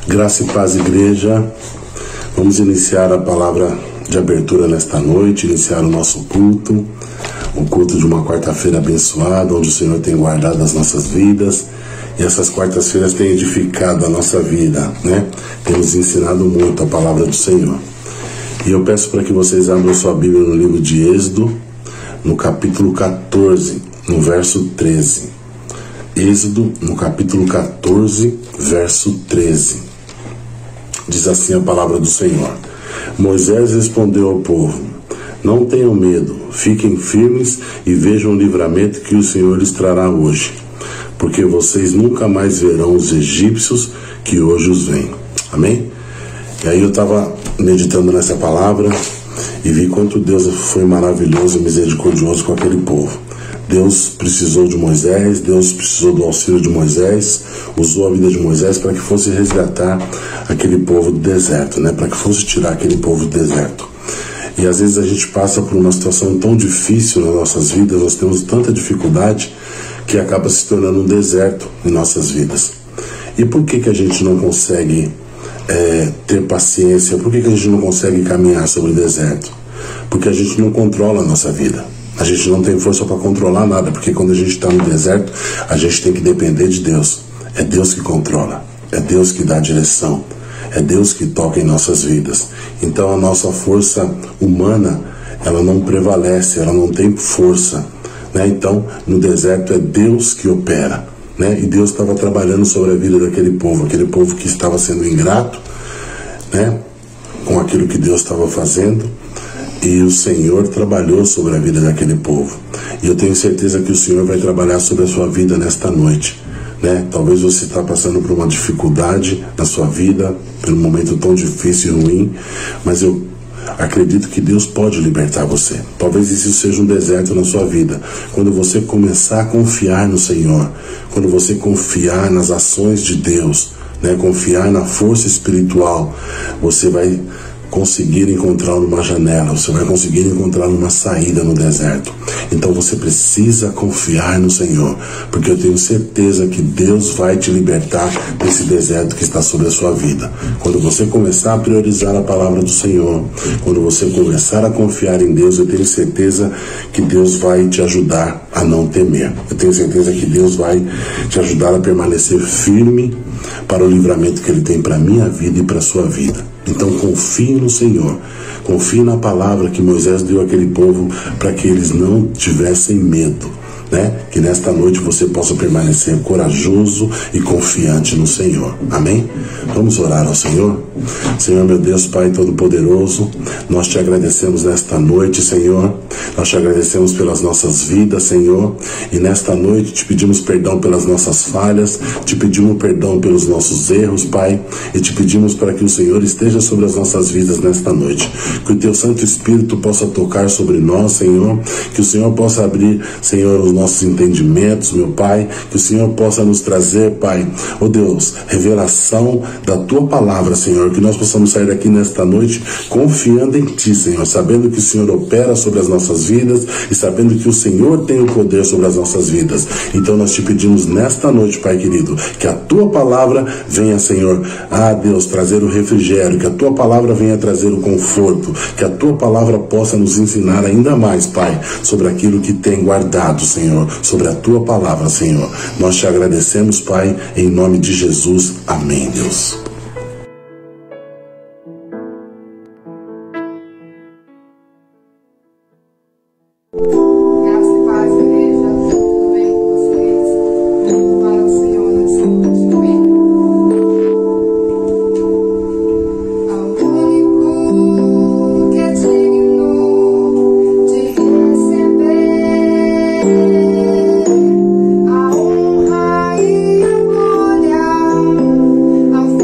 Graça e paz, igreja. Vamos iniciar a palavra de abertura nesta noite, iniciar o nosso culto, o culto de uma quarta-feira abençoada, onde o Senhor tem guardado as nossas vidas, e essas quartas-feiras têm edificado a nossa vida, né? Tem nos ensinado muito a palavra do Senhor. E eu peço para que vocês abram sua Bíblia no livro de Êxodo, no capítulo 14, no verso 13. Êxodo, no capítulo 14, verso 13. Diz assim a palavra do Senhor. Moisés respondeu ao povo: não tenham medo, fiquem firmes e vejam o livramento que o Senhor lhes trará hoje, porque vocês nunca mais verão os egípcios que hoje os veem. Amém? E aí eu estava meditando nessa palavra e vi quanto Deus foi maravilhoso e misericordioso com aquele povo. Deus precisou de Moisés, Deus precisou do auxílio de Moisés, usou a vida de Moisés para que fosse resgatar aquele povo do deserto, né? Para que fosse tirar aquele povo do deserto. E às vezes a gente passa por uma situação tão difícil nas nossas vidas, nós temos tanta dificuldade que acaba se tornando um deserto em nossas vidas. E por que a gente não consegue ter paciência? Por que a gente não consegue caminhar sobre o deserto? Porque a gente não controla a nossa vida. A gente não tem força para controlar nada, porque quando a gente está no deserto, a gente tem que depender de Deus. É Deus que controla, é Deus que dá a direção, é Deus que toca em nossas vidas. Então a nossa força humana, ela não prevalece, ela não tem força, né? Então no deserto é Deus que opera, né? E Deus estava trabalhando sobre a vida daquele povo, aquele povo que estava sendo ingrato, né? Com aquilo que Deus estava fazendo. E o Senhor trabalhou sobre a vida daquele povo. E eu tenho certeza que o Senhor vai trabalhar sobre a sua vida nesta noite, né? Talvez você está passando por uma dificuldade na sua vida, por um momento tão difícil e ruim, mas eu acredito que Deus pode libertar você. Talvez isso seja um deserto na sua vida. Quando você começar a confiar no Senhor, quando você confiar nas ações de Deus, né? Confiar na força espiritual, você vai conseguir encontrar uma janela, você vai conseguir encontrar uma saída no deserto. Então você precisa confiar no Senhor, porque eu tenho certeza que Deus vai te libertar desse deserto que está sobre a sua vida. Quando você começar a priorizar a palavra do Senhor, quando você começar a confiar em Deus, eu tenho certeza que Deus vai te ajudar a não temer. Eu tenho certeza que Deus vai te ajudar a permanecer firme para o livramento que Ele tem para a minha vida e para a sua vida. Então confie no Senhor, confie na palavra que Moisés deu àquele povo para que eles não tivessem medo, né? Que nesta noite você possa permanecer corajoso e confiante no Senhor. Amém? Vamos orar ao Senhor? Senhor, meu Deus, Pai Todo-Poderoso, nós te agradecemos nesta noite, Senhor. Nós te agradecemos pelas nossas vidas, Senhor. E nesta noite te pedimos perdão pelas nossas falhas, te pedimos perdão pelos nossos erros, Pai. E te pedimos para que o Senhor esteja sobre as nossas vidas nesta noite. Que o Teu Santo Espírito possa tocar sobre nós, Senhor. Que o Senhor possa abrir, Senhor, os nossos entendimentos, meu Pai. Que o Senhor possa nos trazer, Pai, oh Deus, revelação da Tua palavra, Senhor. Que nós possamos sair daqui nesta noite confiando em Ti, Senhor, sabendo que o Senhor opera sobre as nossas vidas e sabendo que o Senhor tem o poder sobre as nossas vidas. Então nós te pedimos nesta noite, Pai querido, que a Tua palavra venha, Senhor, Deus, trazer o refrigério, que a Tua palavra venha trazer o conforto, que a Tua palavra possa nos ensinar ainda mais, Pai, sobre aquilo que tem guardado, Senhor, sobre a Tua palavra, Senhor. Nós te agradecemos, Pai, em nome de Jesus. Amém, Deus. Ao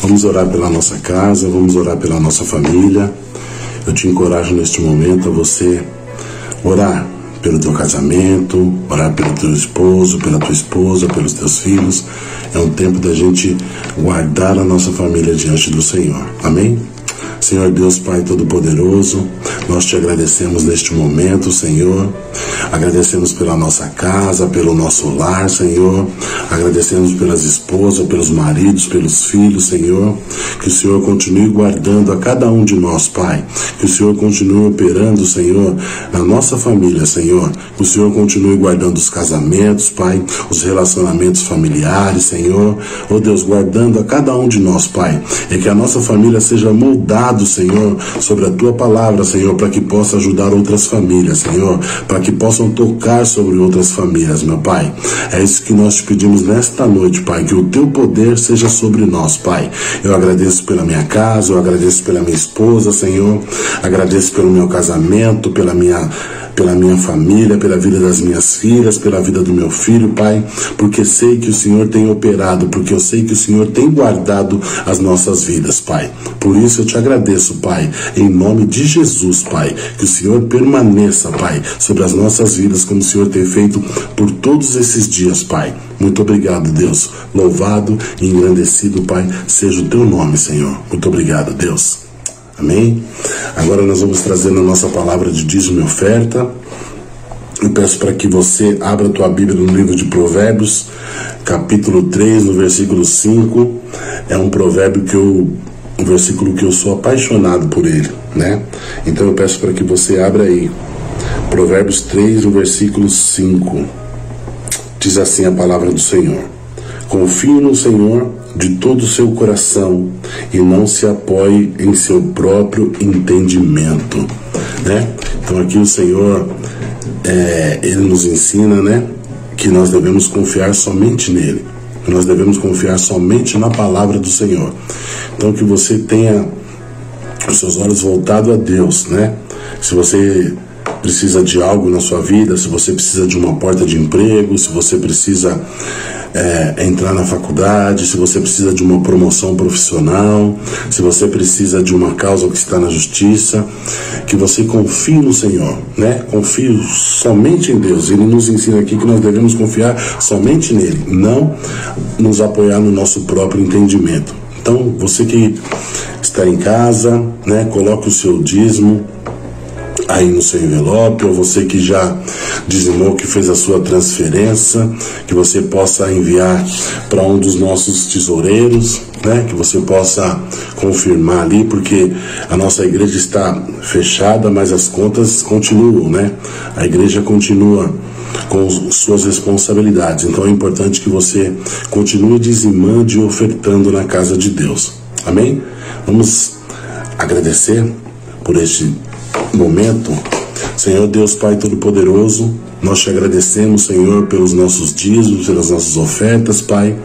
Vamos orar pela nossa casa, vamos orar pela nossa família. Eu te encorajo neste momento a você orar pelo teu casamento, orar pelo teu esposo, pela tua esposa, pelos teus filhos. É um tempo da gente guardar a nossa família diante do Senhor. Amém? Senhor Deus, Pai Todo-Poderoso, nós te agradecemos neste momento, Senhor. Agradecemos pela nossa casa, pelo nosso lar, Senhor. Agradecemos pelas esposas, pelos maridos, pelos filhos, Senhor. Que o Senhor continue guardando a cada um de nós, Pai. Que o Senhor continue operando, Senhor, na nossa família, Senhor. Que o Senhor continue guardando os casamentos, Pai, os relacionamentos familiares, Senhor. Oh Deus, guardando a cada um de nós, Pai. E que a nossa família seja moldada, Senhor, sobre a tua palavra, Senhor, para que possa ajudar outras famílias, Senhor, para que possam tocar sobre outras famílias, meu Pai. É isso que nós te pedimos nesta noite, Pai, que o teu poder seja sobre nós, Pai. Eu agradeço pela minha casa, eu agradeço pela minha esposa, Senhor, agradeço pelo meu casamento, pela minha família, pela vida das minhas filhas, pela vida do meu filho, Pai, porque sei que o Senhor tem operado, porque eu sei que o Senhor tem guardado as nossas vidas, Pai. Por isso eu te agradeço, Pai, em nome de Jesus, Pai, que o Senhor permaneça, Pai, sobre as nossas vidas, como o Senhor tem feito por todos esses dias, Pai. Muito obrigado, Deus. Louvado e engrandecido, Pai, seja o teu nome, Senhor. Muito obrigado, Deus. Amém? Agora nós vamos trazer na nossa palavra de dízimo e oferta. Eu peço para que você abra a tua Bíblia no livro de Provérbios, capítulo 3, no versículo 5. É um provérbio um versículo que eu sou apaixonado por ele, né? Então eu peço para que você abra aí. Provérbios 3, no versículo 5. Diz assim a palavra do Senhor: confie no Senhor de todo o seu coração e não se apoie em seu próprio entendimento, né? Então aqui o Senhor, ele nos ensina, né, que nós devemos confiar somente nele, que nós devemos confiar somente na palavra do Senhor. Então que você tenha os seus olhos voltados a Deus, né? Se você precisa de algo na sua vida, se você precisa de uma porta de emprego, se você precisa entrar na faculdade, se você precisa de uma promoção profissional, se você precisa de uma causa que está na justiça, que você confie no Senhor, né? Confie somente em Deus. Ele nos ensina aqui que nós devemos confiar somente nele, não nos apoiar no nosso próprio entendimento. Então, você que está em casa, né, coloque o seu dízimo aí no seu envelope, ou você que já dizimou, que fez a sua transferência, que você possa enviar para um dos nossos tesoureiros, né? Que você possa confirmar ali, porque a nossa igreja está fechada, mas as contas continuam, né? A igreja continua com suas responsabilidades, então é importante que você continue dizimando e ofertando na casa de Deus. Amém? Vamos agradecer por este momento. Senhor Deus, Pai Todo-Poderoso, nós te agradecemos, Senhor, pelos nossos dízimos, pelas nossas ofertas, Pai.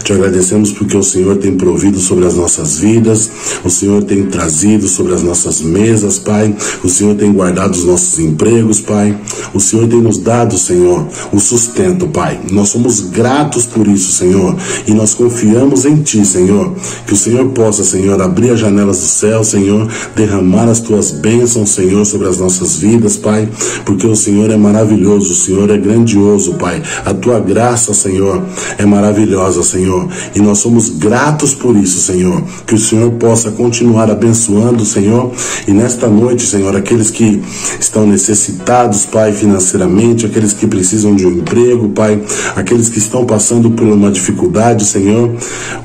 Te agradecemos porque o Senhor tem provido sobre as nossas vidas, o Senhor tem trazido sobre as nossas mesas, Pai. O Senhor tem guardado os nossos empregos, Pai. O Senhor tem nos dado, Senhor, o sustento, Pai. Nós somos gratos por isso, Senhor, e nós confiamos em Ti, Senhor. Que o Senhor possa, Senhor, abrir as janelas do céu, Senhor, derramar as Tuas bênçãos, Senhor, sobre as nossas vidas, Pai, porque o Senhor é maravilhoso. O Senhor é grandioso, Pai. A Tua graça, Senhor, é maravilhosa, Senhor. E nós somos gratos por isso, Senhor. Que o Senhor possa continuar abençoando, Senhor. E nesta noite, Senhor, aqueles que estão necessitados, Pai, financeiramente, aqueles que precisam de um emprego, Pai, aqueles que estão passando por uma dificuldade, Senhor,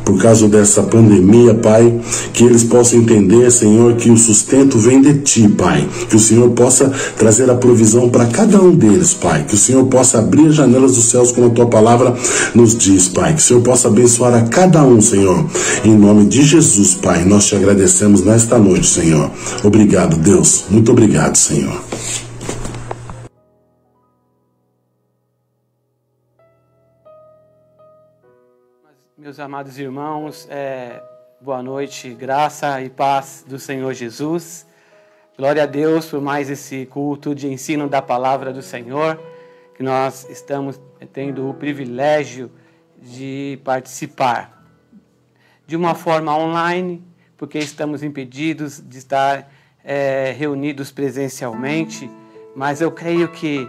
por causa dessa pandemia, Pai, que eles possam entender, Senhor, que o sustento vem de Ti, Pai. Que o Senhor possa trazer a provisão para cada um deles, Pai. Que o Senhor possa abrir as janelas dos céus, como a Tua palavra nos diz, Pai. Que o Senhor possa abençoar a cada um, Senhor. Em nome de Jesus, Pai, nós te agradecemos nesta noite, Senhor. Obrigado, Deus. Muito obrigado, Senhor. Meus amados irmãos, boa noite, graça e paz do Senhor Jesus. Glória a Deus por mais esse culto de ensino da palavra do Senhor, que nós estamos tendo o privilégio de participar. de uma forma online, porque estamos impedidos de estar reunidos presencialmente, mas eu creio que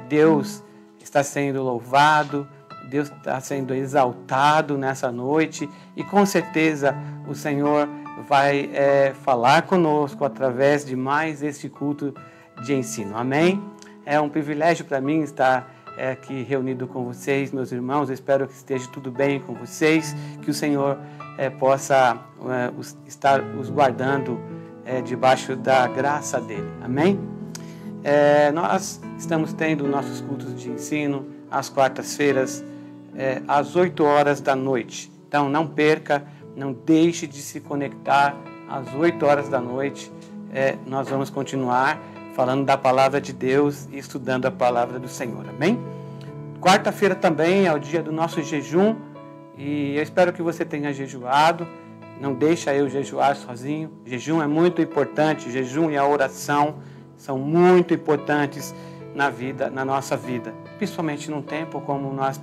Deus está sendo louvado, Deus está sendo exaltado nessa noite e com certeza o Senhor vai falar conosco através de mais este culto de ensino. Amém? É um privilégio para mim estar aqui reunido com vocês, meus irmãos. Eu espero que esteja tudo bem com vocês, que o Senhor possa estar os guardando debaixo da graça dele. Amém? Nós estamos tendo nossos cultos de ensino às quartas-feiras, às 8 horas da noite. Então não perca, não deixe de se conectar às 8 horas da noite. Nós vamos continuar falando da palavra de Deus e estudando a palavra do Senhor. Amém? Quarta-feira também é o dia do nosso jejum e eu espero que você tenha jejuado. Não deixa eu jejuar sozinho. Jejum é muito importante. Jejum e a oração são muito importantes na nossa vida, principalmente num tempo como nós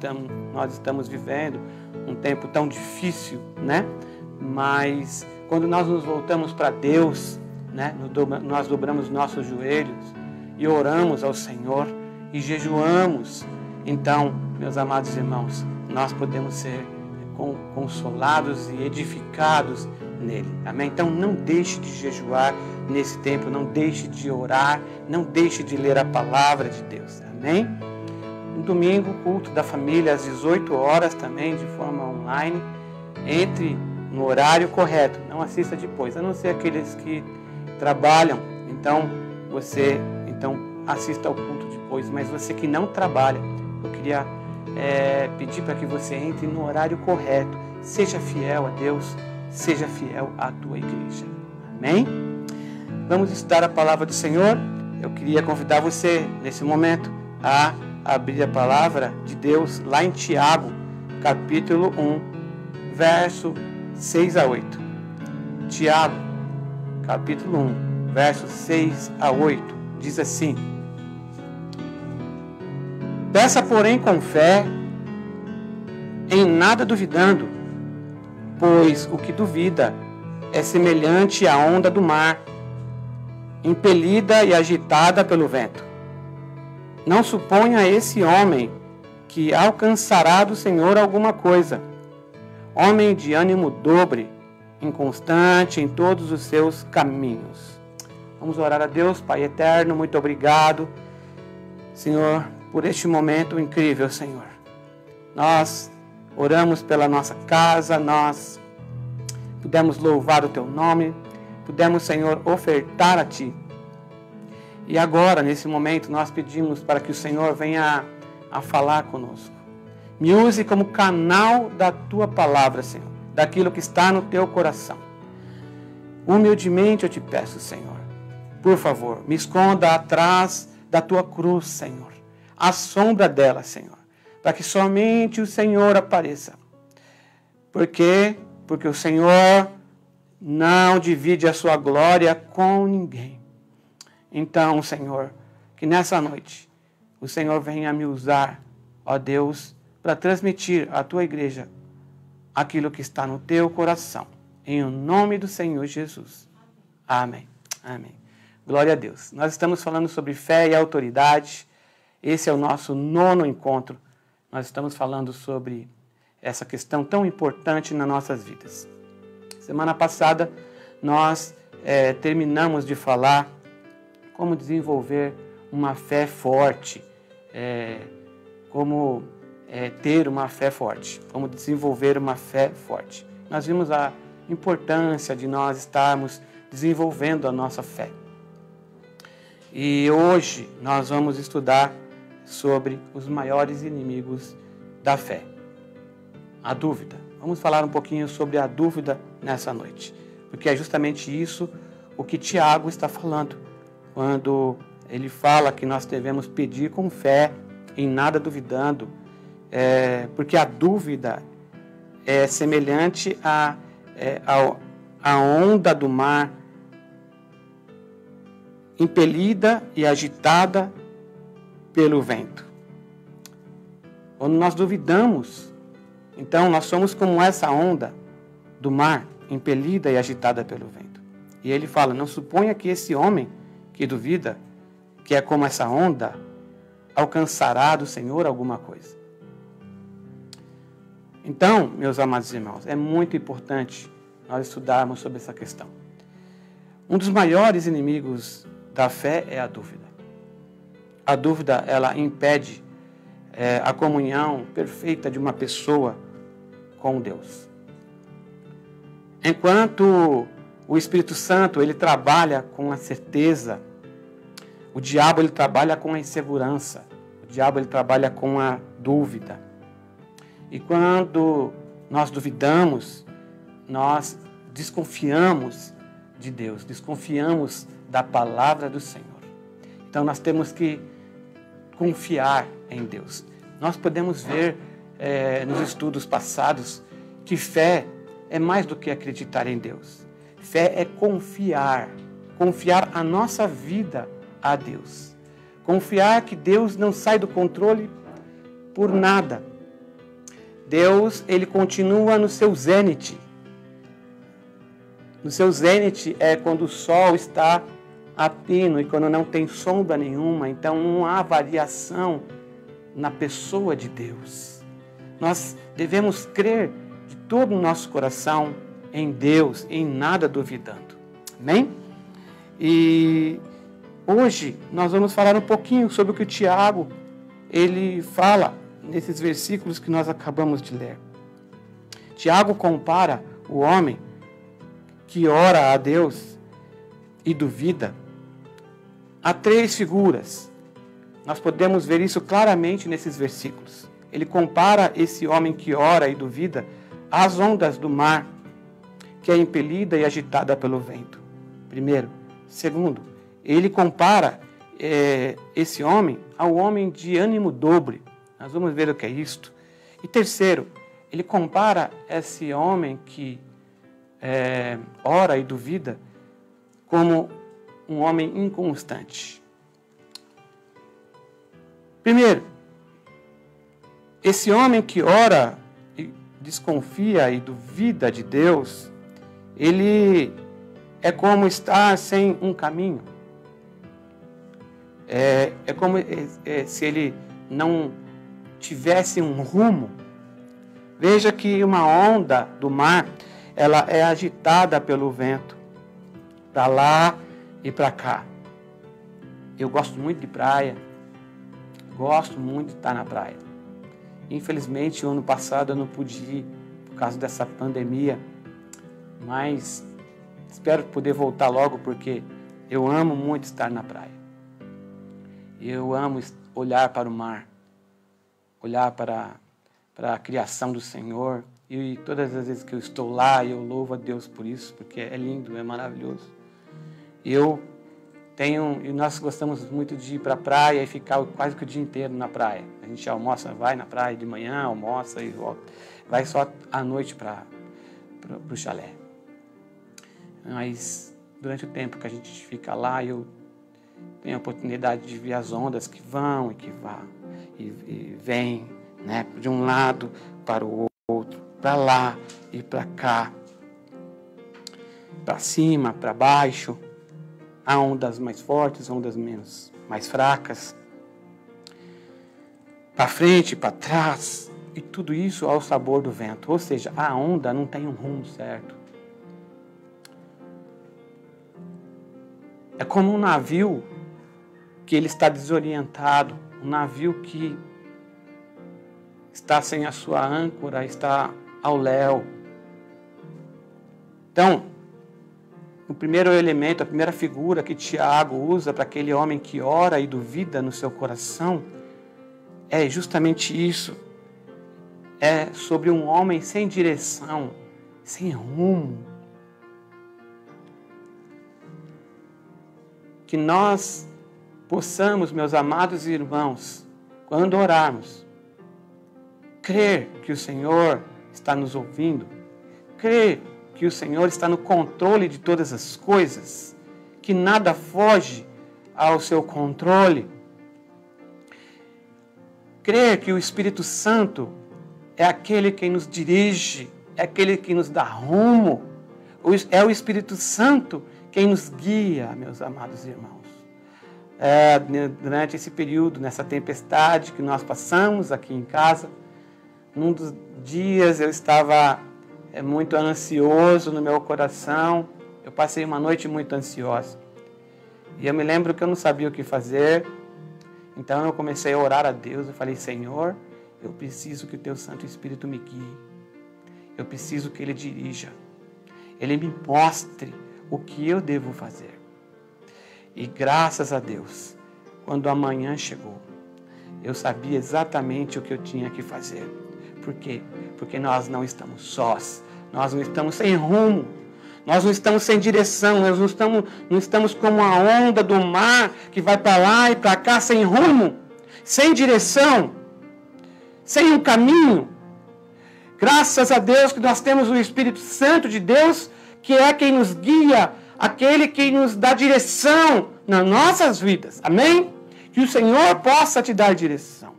estamos vivendo, um tempo tão difícil, né? Mas quando nós nos voltamos para Deus, né? Nós dobramos nossos joelhos e oramos ao Senhor e jejuamos. Então, meus amados irmãos, nós podemos ser consolados e edificados nele. Amém? Então, não deixe de jejuar nesse tempo, não deixe de orar, não deixe de ler a palavra de Deus. Amém? No domingo, culto da família às 18 horas também, de forma online. Entre no horário correto, não assista depois, a não ser aqueles que trabalham, então assista ao culto depois, mas você que não trabalha, eu queria pedir para que você entre no horário correto, seja fiel a Deus, seja fiel à tua igreja. Amém? Vamos estudar a palavra do Senhor. Eu queria convidar você nesse momento a abrir a palavra de Deus lá em Tiago, capítulo 1, verso 6 a 8. Tiago, capítulo 1, versos 6 a 8, diz assim: Peça, porém, com fé, em nada duvidando, pois o que duvida é semelhante à onda do mar, impelida e agitada pelo vento. Não suponha esse homem que alcançará do Senhor alguma coisa. Homem de ânimo dobre, inconstante em todos os seus caminhos. Vamos orar a Deus. Pai eterno, muito obrigado, Senhor, por este momento incrível, Senhor. Nós oramos pela nossa casa, nós pudemos louvar o Teu nome, pudemos, Senhor, ofertar a Ti. E agora, nesse momento, nós pedimos para que o Senhor venha a falar conosco. Me use como canal da Tua palavra, Senhor, daquilo que está no Teu coração. Humildemente eu te peço, Senhor, por favor, me esconda atrás da Tua cruz, Senhor, à sombra dela, Senhor, para que somente o Senhor apareça. Por quê? Porque o Senhor não divide a sua glória com ninguém. Então, Senhor, que nessa noite o Senhor venha me usar, ó Deus, para transmitir à Tua igreja aquilo que está no Teu coração. Em nome do Senhor Jesus. Amém. Amém. Glória a Deus. Nós estamos falando sobre fé e autoridade. Esse é o nosso 9º encontro. Nós estamos falando sobre essa questão tão importante nas nossas vidas. Semana passada, nós terminamos de falar como desenvolver uma fé forte, como ter uma fé forte, como desenvolver uma fé forte. Nós vimos a importância de nós estarmos desenvolvendo a nossa fé. E hoje nós vamos estudar sobre os maiores inimigos da fé. A dúvida. Vamos falar um pouquinho sobre a dúvida nessa noite, porque é justamente isso o que Tiago está falando, quando ele fala que nós devemos pedir com fé, em nada duvidando, porque a dúvida é semelhante à onda do mar, impelida e agitada pelo vento. Quando nós duvidamos, então nós somos como essa onda do mar, impelida e agitada pelo vento. E ele fala, não suponha que esse homem que duvida, que é como essa onda, alcançará do Senhor alguma coisa. Então, meus amados irmãos, é muito importante nós estudarmos sobre essa questão. Um dos maiores inimigos da fé é a dúvida. A dúvida, ela impede a comunhão perfeita de uma pessoa com Deus. Enquanto o Espírito Santo, ele trabalha com a certeza, o diabo, ele trabalha com a insegurança, o diabo, ele trabalha com a dúvida. E quando nós duvidamos, nós desconfiamos de Deus, desconfiamos da palavra do Senhor. Então nós temos que confiar em Deus. Nós podemos ver nos estudos passados que fé é mais do que acreditar em Deus. Fé é confiar a nossa vida a Deus. Confiar que Deus não sai do controle por nada. Deus, ele continua no seu zênite. No seu zênite é quando o sol está a pino e quando não tem sombra nenhuma. Então não há variação na pessoa de Deus. Nós devemos crer de todo o nosso coração em Deus, em nada duvidando. Amém? E hoje nós vamos falar um pouquinho sobre o que o Tiago ele fala nesses versículos que nós acabamos de ler. Tiago compara o homem que ora a Deus e duvida a três figuras. Nós podemos ver isso claramente nesses versículos. Ele compara esse homem que ora e duvida às ondas do mar, que é impelida e agitada pelo vento. Primeiro. Segundo, ele compara esse homem ao homem de ânimo dobre. Nós vamos ver o que é isto. E terceiro, ele compara esse homem que ora e duvida como um homem inconstante. Primeiro, esse homem que ora e desconfia e duvida de Deus, ele é como estar sem um caminho. É como se ele não tivesse um rumo. Veja que uma onda do mar, ela é agitada pelo vento, para lá e para cá. Eu gosto muito de praia, gosto muito de estar na praia. Infelizmente, o ano passado eu não pude ir por causa dessa pandemia, mas espero poder voltar logo porque eu amo muito estar na praia. Eu amo olhar para o mar, olhar para a criação do Senhor. E todas as vezes que eu estou lá, eu louvo a Deus por isso, porque é lindo, é maravilhoso. E nós gostamos muito de ir para a praia e ficar quase que o dia inteiro na praia. A gente almoça, vai na praia de manhã, almoça e volta. Vai só à noite para o chalé. Mas durante o tempo que a gente fica lá, eu tenho a oportunidade de ver as ondas que vão e vêm, né, de um lado para o outro, para lá e para cá, para cima, para baixo. Há ondas mais fortes, ondas mais fracas, para frente, para trás, e tudo isso ao sabor do vento. Ou seja, a onda não tem um rumo certo. É como um navio que ele está desorientado, um navio que está sem a sua âncora, está ao léu. Então, o primeiro elemento, a primeira figura que Tiago usa para aquele homem que ora e duvida no seu coração, é justamente isso. É sobre um homem sem direção, sem rumo. Que nós possamos, meus amados irmãos, quando orarmos, crer que o Senhor está nos ouvindo, crer que o Senhor está no controle de todas as coisas, que nada foge ao seu controle. Crer que o Espírito Santo é aquele quem nos dirige, é aquele que nos dá rumo. É o Espírito Santo quem nos guia, meus amados irmãos. Durante esse período, nessa tempestade que nós passamos aqui em casa, num dos dias eu estava muito ansioso no meu coração. Eu passei uma noite muito ansiosa. E eu me lembro que eu não sabia o que fazer. Então eu comecei a orar a Deus. Eu falei, Senhor, eu preciso que o Teu Santo Espírito me guie. Eu preciso que Ele dirija. Ele me mostre o que eu devo fazer. E graças a Deus, quando a manhã chegou, eu sabia exatamente o que eu tinha que fazer. Por quê? Porque nós não estamos sós. Nós não estamos sem rumo. Nós não estamos sem direção. Nós não estamos como a onda do mar que vai para lá e para cá sem rumo, sem direção, sem um caminho. Graças a Deus que nós temos o Espírito Santo de Deus, que é quem nos guia, aquele que nos dá direção nas nossas vidas. Amém? Que o Senhor possa te dar direção.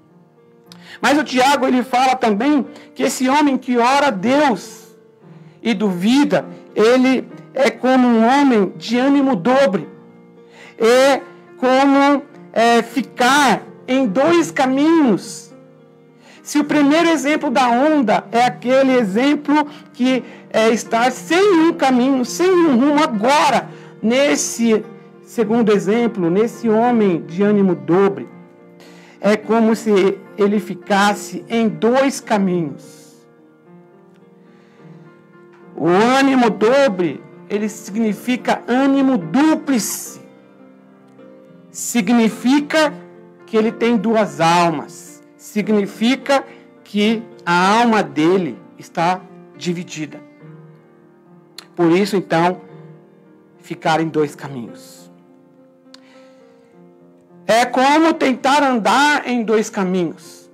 Mas o Tiago, ele fala também que esse homem que ora a Deus e duvida, ele é como um homem de ânimo dobre. É como ficar em dois caminhos. Se o primeiro exemplo da onda é aquele exemplo que é estar sem um caminho, sem um rumo, agora, nesse segundo exemplo, nesse homem de ânimo dobre, é como se ele ficasse em dois caminhos. O ânimo dobre, ele significa ânimo dúplice. Significa que ele tem duas almas. Significa que a alma dele está dividida. Por isso, então, ficar em dois caminhos. É como tentar andar em dois caminhos.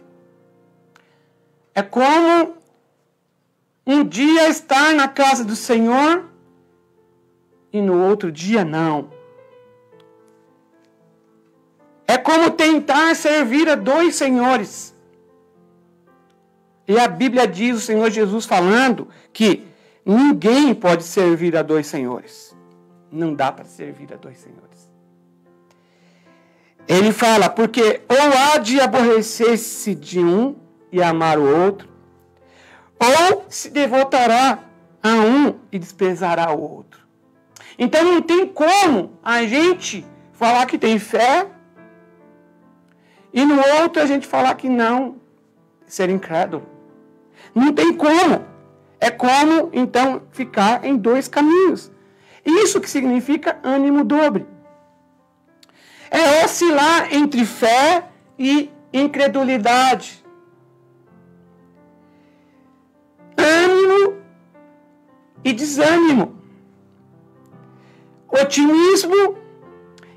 É como um dia estar na casa do Senhor e no outro dia não. É como tentar servir a dois senhores. E a Bíblia diz, o Senhor Jesus falando, que ninguém pode servir a dois senhores. Não dá para servir a dois senhores. Ele fala, porque ou há de aborrecer-se de um e amar o outro, ou se devotará a um e desprezará o outro. Então não tem como a gente falar que tem fé e no outro a gente falar que não, ser incrédulo. Não tem como. É como, então, ficar em dois caminhos. Isso que significa ânimo dobre. É oscilar entre fé e incredulidade. Ânimo e desânimo. Otimismo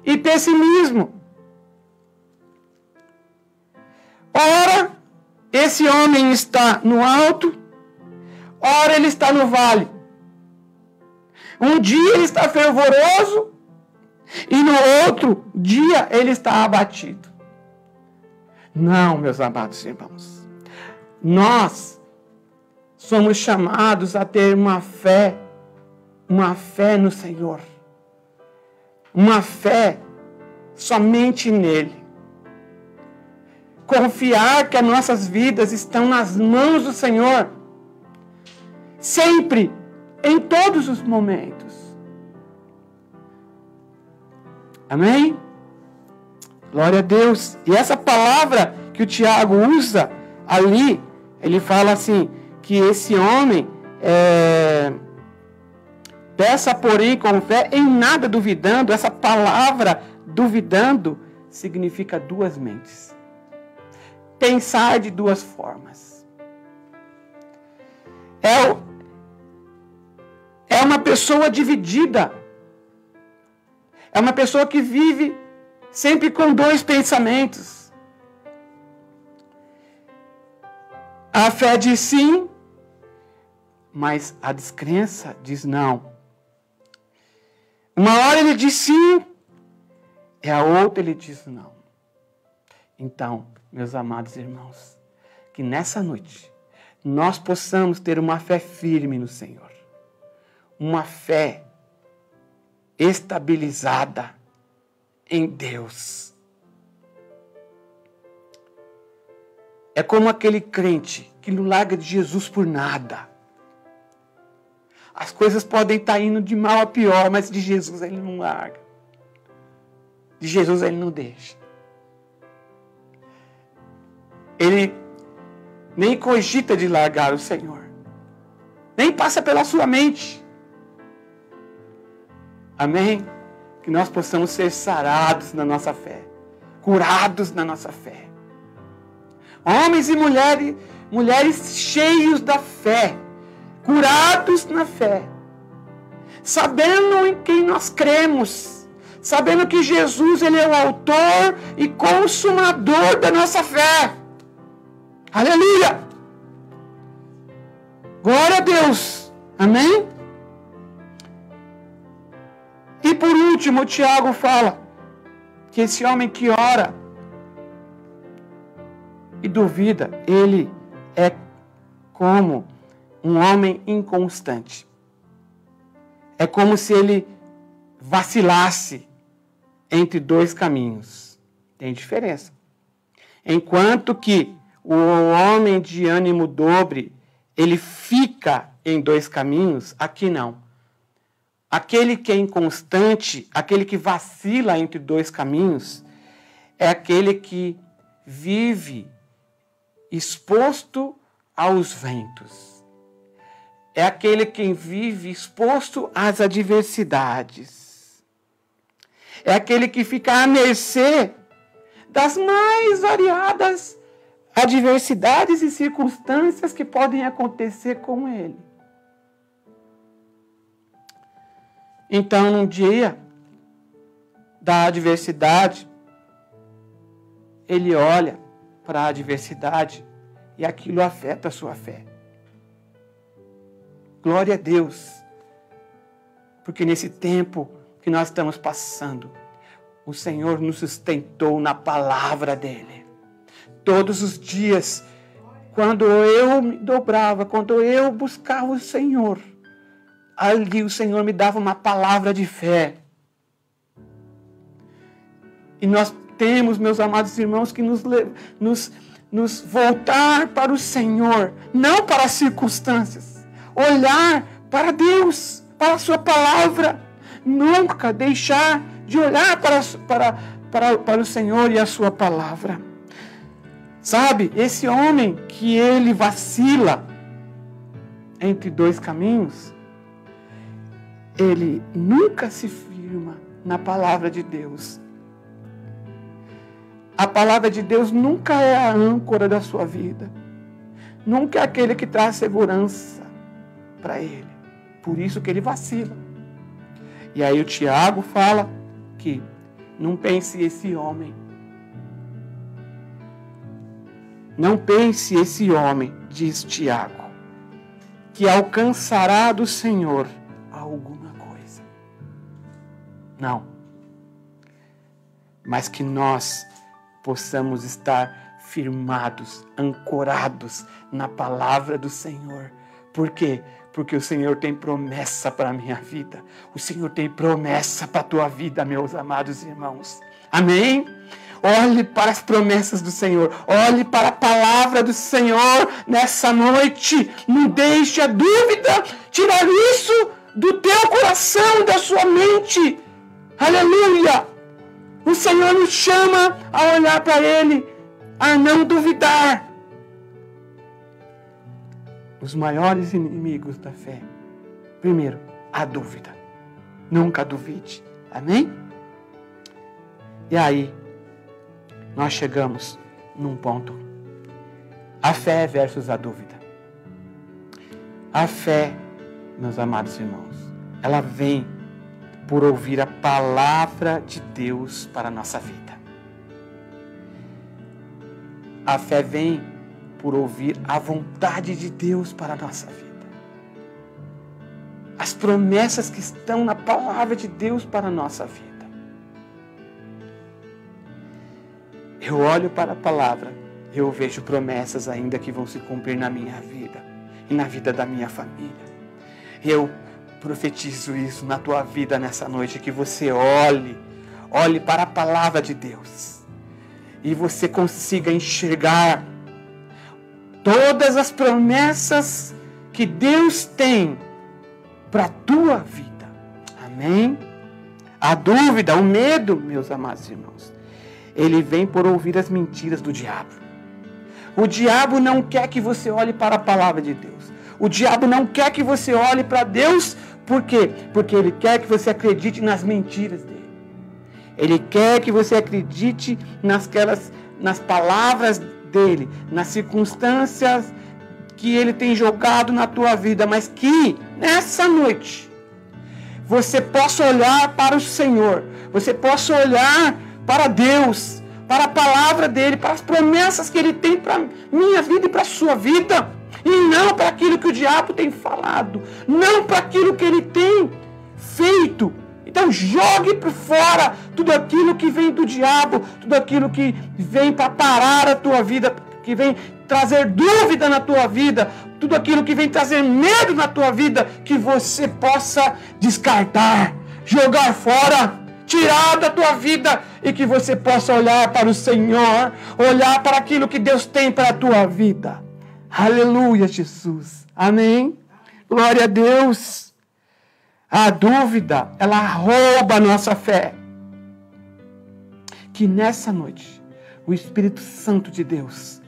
e pessimismo. Ora, esse homem está no alto, ora ele está no vale. Um dia ele está fervoroso e no outro dia ele está abatido. Não, meus amados irmãos. Nós somos chamados a ter uma fé no Senhor. Uma fé somente nele. Confiar que as nossas vidas estão nas mãos do Senhor. Sempre, em todos os momentos. Amém? Glória a Deus. E essa palavra que o Tiago usa ali, ele fala assim, que esse homem peça, porém, com fé, em nada duvidando. Essa palavra duvidando significa duas mentes. Pensar de duas formas. É uma pessoa dividida. É uma pessoa que vive sempre com dois pensamentos. A fé diz sim, mas a descrença diz não. Uma hora ele diz sim, e a outra ele diz não. Então, meus amados irmãos, que nessa noite nós possamos ter uma fé firme no Senhor. Uma fé estabilizada em Deus. É como aquele crente que não larga de Jesus por nada. As coisas podem estar indo de mal a pior, mas de Jesus ele não larga. De Jesus ele não deixa. Ele nem cogita de largar o Senhor. Nem passa pela sua mente. Amém? Que nós possamos ser sarados na nossa fé. Curados na nossa fé. Homens e mulheres cheios da fé. Curados na fé. Sabendo em quem nós cremos. Sabendo que Jesus ele é o autor e consumador da nossa fé. Aleluia! Glória a Deus! Amém? E por último, Tiago fala que esse homem que ora e duvida, ele é como um homem inconstante. É como se ele vacilasse entre dois caminhos. Tem diferença. Enquanto que o homem de ânimo dobre, ele fica em dois caminhos, aqui não. Aquele que é inconstante, aquele que vacila entre dois caminhos, é aquele que vive exposto aos ventos. É aquele que vive exposto às adversidades. É aquele que fica à mercê das mais variadas adversidades e circunstâncias que podem acontecer com ele. Então, num dia da adversidade, ele olha para a adversidade e aquilo afeta a sua fé. Glória a Deus, porque nesse tempo que nós estamos passando, o Senhor nos sustentou na palavra dEle. Todos os dias, quando eu me dobrava, quando eu buscava o Senhor, ali o Senhor me dava uma palavra de fé. E nós temos, meus amados irmãos, que nos voltar para o Senhor, não para as circunstâncias. Olhar para Deus, para a sua palavra. Nunca deixar de olhar para o Senhor e a sua palavra. Sabe, esse homem que ele vacila entre dois caminhos, ele nunca se firma na palavra de Deus. A palavra de Deus nunca é a âncora da sua vida. Nunca é aquele que traz segurança para ele. Por isso que ele vacila. E aí o Tiago fala que não pense esse homem. Não pense esse homem, diz Tiago, que alcançará do Senhor alguma coisa. Não. Mas que nós possamos estar firmados, ancorados na palavra do Senhor. Por quê? Porque o Senhor tem promessa para a minha vida. O Senhor tem promessa para a tua vida, meus amados irmãos. Amém? Olhe para as promessas do Senhor. Olhe para a palavra do Senhor nessa noite. Não deixe a dúvida tirar isso do teu coração, da sua mente. Aleluia! O Senhor nos chama a olhar para Ele, a não duvidar. Os maiores inimigos da fé. Primeiro, a dúvida. Nunca duvide. Amém? E aí, nós chegamos num ponto. A fé versus a dúvida. A fé, meus amados irmãos, ela vem por ouvir a palavra de Deus para a nossa vida. A fé vem por ouvir a vontade de Deus para a nossa vida. As promessas que estão na palavra de Deus para a nossa vida. Eu olho para a palavra eu vejo promessas ainda que vão se cumprir na minha vida e na vida da minha família. Eu profetizo isso na tua vida nessa noite, que você olhe para a palavra de Deus e você consiga enxergar todas as promessas que Deus tem para a tua vida. Amém? A dúvida, o medo, meus amados irmãos, ele vem por ouvir as mentiras do diabo. O diabo não quer que você olhe para a palavra de Deus. O diabo não quer que você olhe para Deus. Por quê? Porque ele quer que você acredite nas mentiras dele. Ele quer que você acredite nas palavras dele, nas circunstâncias que ele tem jogado na tua vida, mas que nessa noite você possa olhar para o Senhor, você possa olhar para Deus, para a palavra dele, para as promessas que ele tem para minha vida e para a sua vida, e não para aquilo que o diabo tem falado, não para aquilo que ele tem feito. Então jogue por fora tudo aquilo que vem do diabo, tudo aquilo que vem para parar a tua vida, que vem trazer dúvida na tua vida, tudo aquilo que vem trazer medo na tua vida, que você possa descartar, jogar fora, tirar da tua vida, e que você possa olhar para o Senhor, olhar para aquilo que Deus tem para a tua vida. Aleluia, Jesus. Amém. Glória a Deus. A dúvida, ela rouba a nossa fé. Que nessa noite, o Espírito Santo de Deus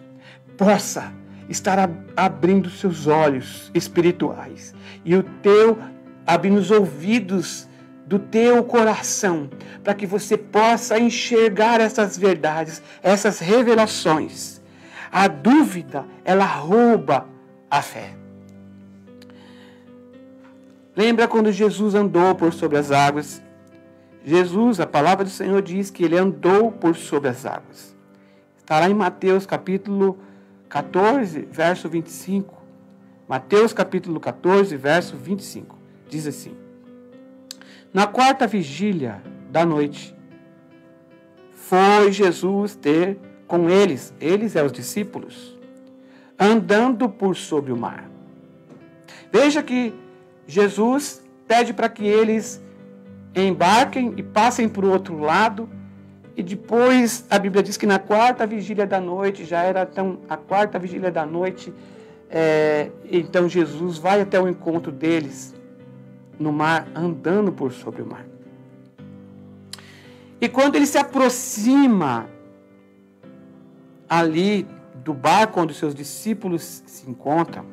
possa estar abrindo seus olhos espirituais e abrindo os ouvidos do teu coração, para que você possa enxergar essas verdades, essas revelações. A dúvida, ela rouba a fé. Lembra quando Jesus andou por sobre as águas? Jesus, a palavra do Senhor diz que ele andou por sobre as águas. Está lá em Mateus capítulo 14, verso 25. Mateus capítulo 14, verso 25. Diz assim: na quarta vigília da noite, foi Jesus ter com eles é os discípulos, andando por sobre o mar. Veja que Jesus pede para que eles embarquem e passem para o outro lado, e depois a Bíblia diz que na quarta vigília da noite, já era a quarta vigília da noite, então Jesus vai até o encontro deles no mar, andando por sobre o mar. E quando ele se aproxima ali do barco onde os seus discípulos se encontram,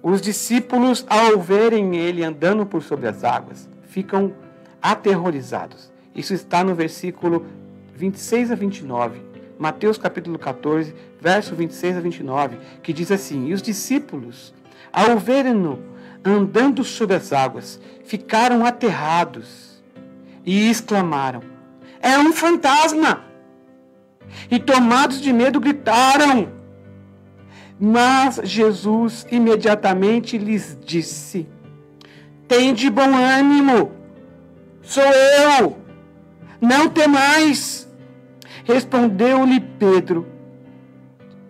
os discípulos, ao verem ele andando por sobre as águas, ficam aterrorizados. Isso está no versículo 26 a 29, Mateus capítulo 14, verso 26 a 29, que diz assim: e os discípulos, ao verem-no andando sobre as águas, ficaram aterrados e exclamaram: é um fantasma! E tomados de medo gritaram. Mas Jesus imediatamente lhes disse: tende bom ânimo, sou eu, não temais. Respondeu-lhe Pedro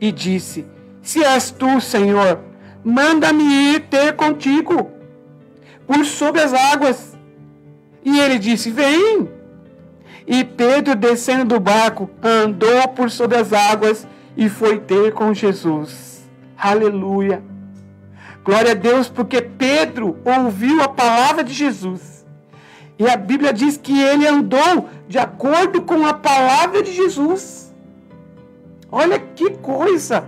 e disse: se és tu, Senhor, manda-me ir ter contigo por sobre as águas. E ele disse: vem. E Pedro, descendo do barco, andou por sobre as águas e foi ter com Jesus. Aleluia. Glória a Deus, porque Pedro ouviu a palavra de Jesus. E a Bíblia diz que ele andou de acordo com a palavra de Jesus. Olha que coisa,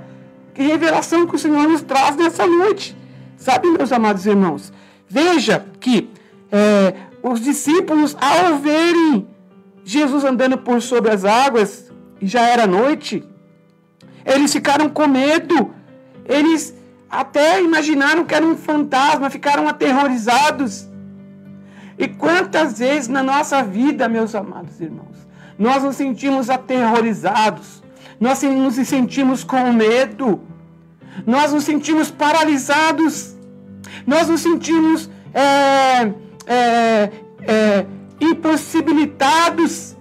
que revelação que o Senhor nos traz nessa noite. Sabe, meus amados irmãos, veja que os discípulos, ao verem Jesus andando por sobre as águas, e já era noite, eles ficaram com medo. Eles até imaginaram que era um fantasma, ficaram aterrorizados. E quantas vezes na nossa vida, meus amados irmãos, nós nos sentimos aterrorizados, nós nos sentimos com medo, nós nos sentimos paralisados, nós nos sentimos impossibilitados,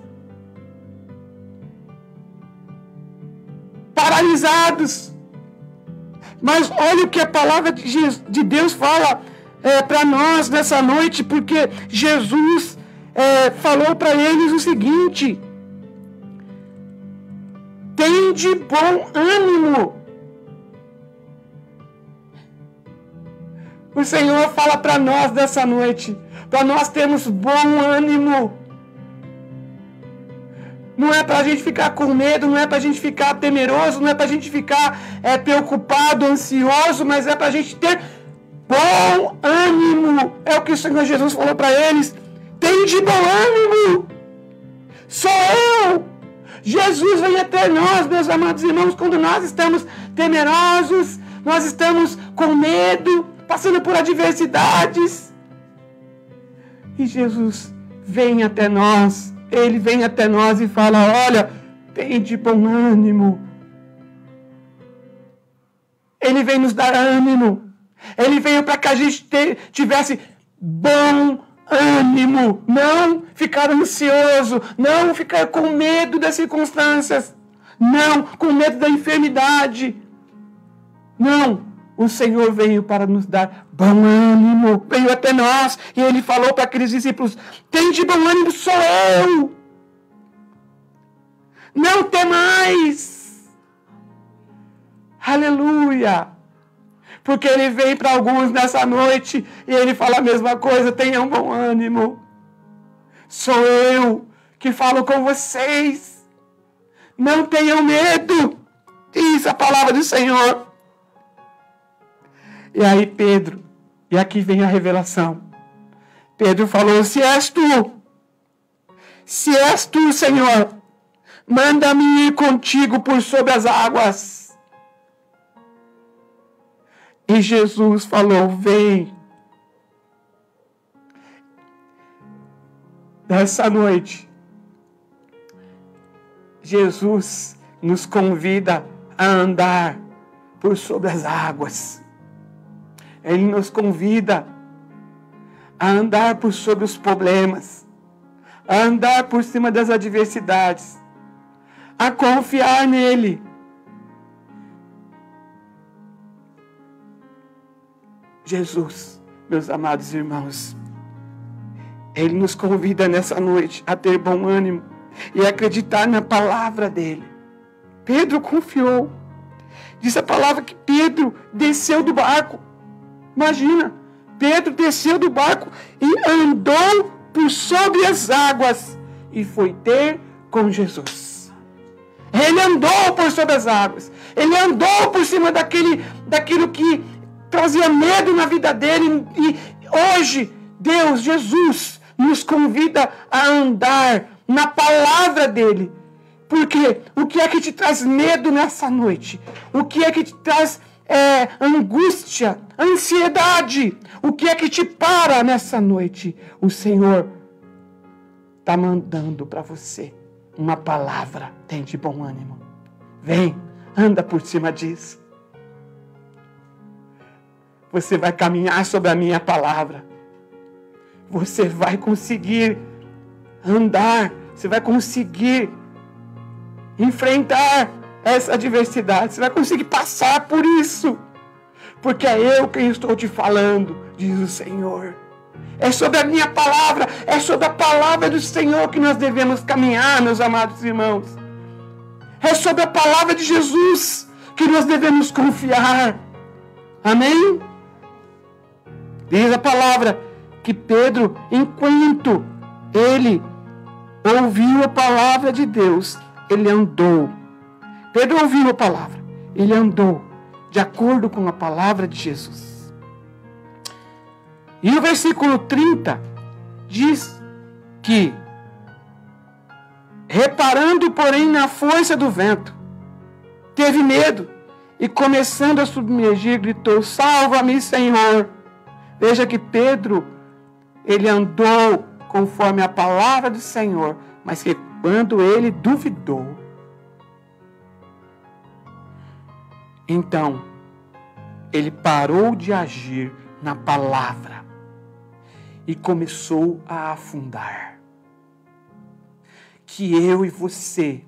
paralisados escravizados. Mas olha o que a palavra de Deus fala para nós nessa noite, porque Jesus falou para eles o seguinte: tende bom ânimo. O Senhor fala para nós nessa noite, para nós termos bom ânimo. Não é para a gente ficar com medo, não é para a gente ficar temeroso, não é para a gente ficar preocupado, ansioso, mas é para a gente ter bom ânimo. É o que o Senhor Jesus falou para eles. Tende bom ânimo. Sou eu. Jesus vem até nós, meus amados irmãos, quando nós estamos temerosos, nós estamos com medo, passando por adversidades. E Jesus vem até nós. Ele vem até nós e fala: olha, tende bom ânimo. Ele vem nos dar ânimo. Ele veio para que a gente tivesse bom ânimo. Não ficar ansioso. Não ficar com medo das circunstâncias. Não com medo da enfermidade. Não. O Senhor veio para nos dar bom ânimo. Veio até nós. E Ele falou para aqueles discípulos: tende bom ânimo, sou eu. Não temais. Aleluia. Porque Ele veio para alguns nessa noite. E Ele fala a mesma coisa: tenham bom ânimo. Sou eu que falo com vocês. Não tenham medo. Diz a palavra do Senhor. E aí Pedro, e aqui vem a revelação. Pedro falou: se és tu, Senhor, manda-me ir contigo por sobre as águas. E Jesus falou: vem. Nessa noite, Jesus nos convida a andar por sobre as águas. Ele nos convida a andar por sobre os problemas, a andar por cima das adversidades, a confiar nele. Jesus, meus amados irmãos, Ele nos convida nessa noite a ter bom ânimo e acreditar na palavra dele. Pedro confiou. Diz a palavra que Pedro desceu do barco. Imagina, Pedro desceu do barco e andou por sobre as águas e foi ter com Jesus. Ele andou por sobre as águas. Ele andou por cima daquilo que trazia medo na vida dele. E hoje, Deus, Jesus, nos convida a andar na palavra dele. Porque o que é que te traz medo nessa noite? O que é que te traz angústia, ansiedade? O que é que te para nessa noite? O Senhor está mandando para você uma palavra. Tem de bom ânimo. Vem, anda por cima disso. Você vai caminhar sobre a minha palavra. Você vai conseguir andar. Você vai conseguir enfrentar essa adversidade. Você vai conseguir passar por isso. Porque é eu quem estou te falando, diz o Senhor. É sobre a minha palavra, é sobre a palavra do Senhor que nós devemos caminhar, meus amados irmãos. É sobre a palavra de Jesus que nós devemos confiar. Amém? Diz a palavra que Pedro, enquanto ele ouviu a palavra de Deus, ele andou. Pedro ouviu a palavra, ele andou de acordo com a palavra de Jesus. E o versículo 30 diz que, reparando, porém, na força do vento, teve medo e, começando a submergir, gritou: salva-me, Senhor. Veja que Pedro, ele andou conforme a palavra do Senhor, mas que quando ele duvidou, então ele parou de agir na palavra e começou a afundar. Que eu e você,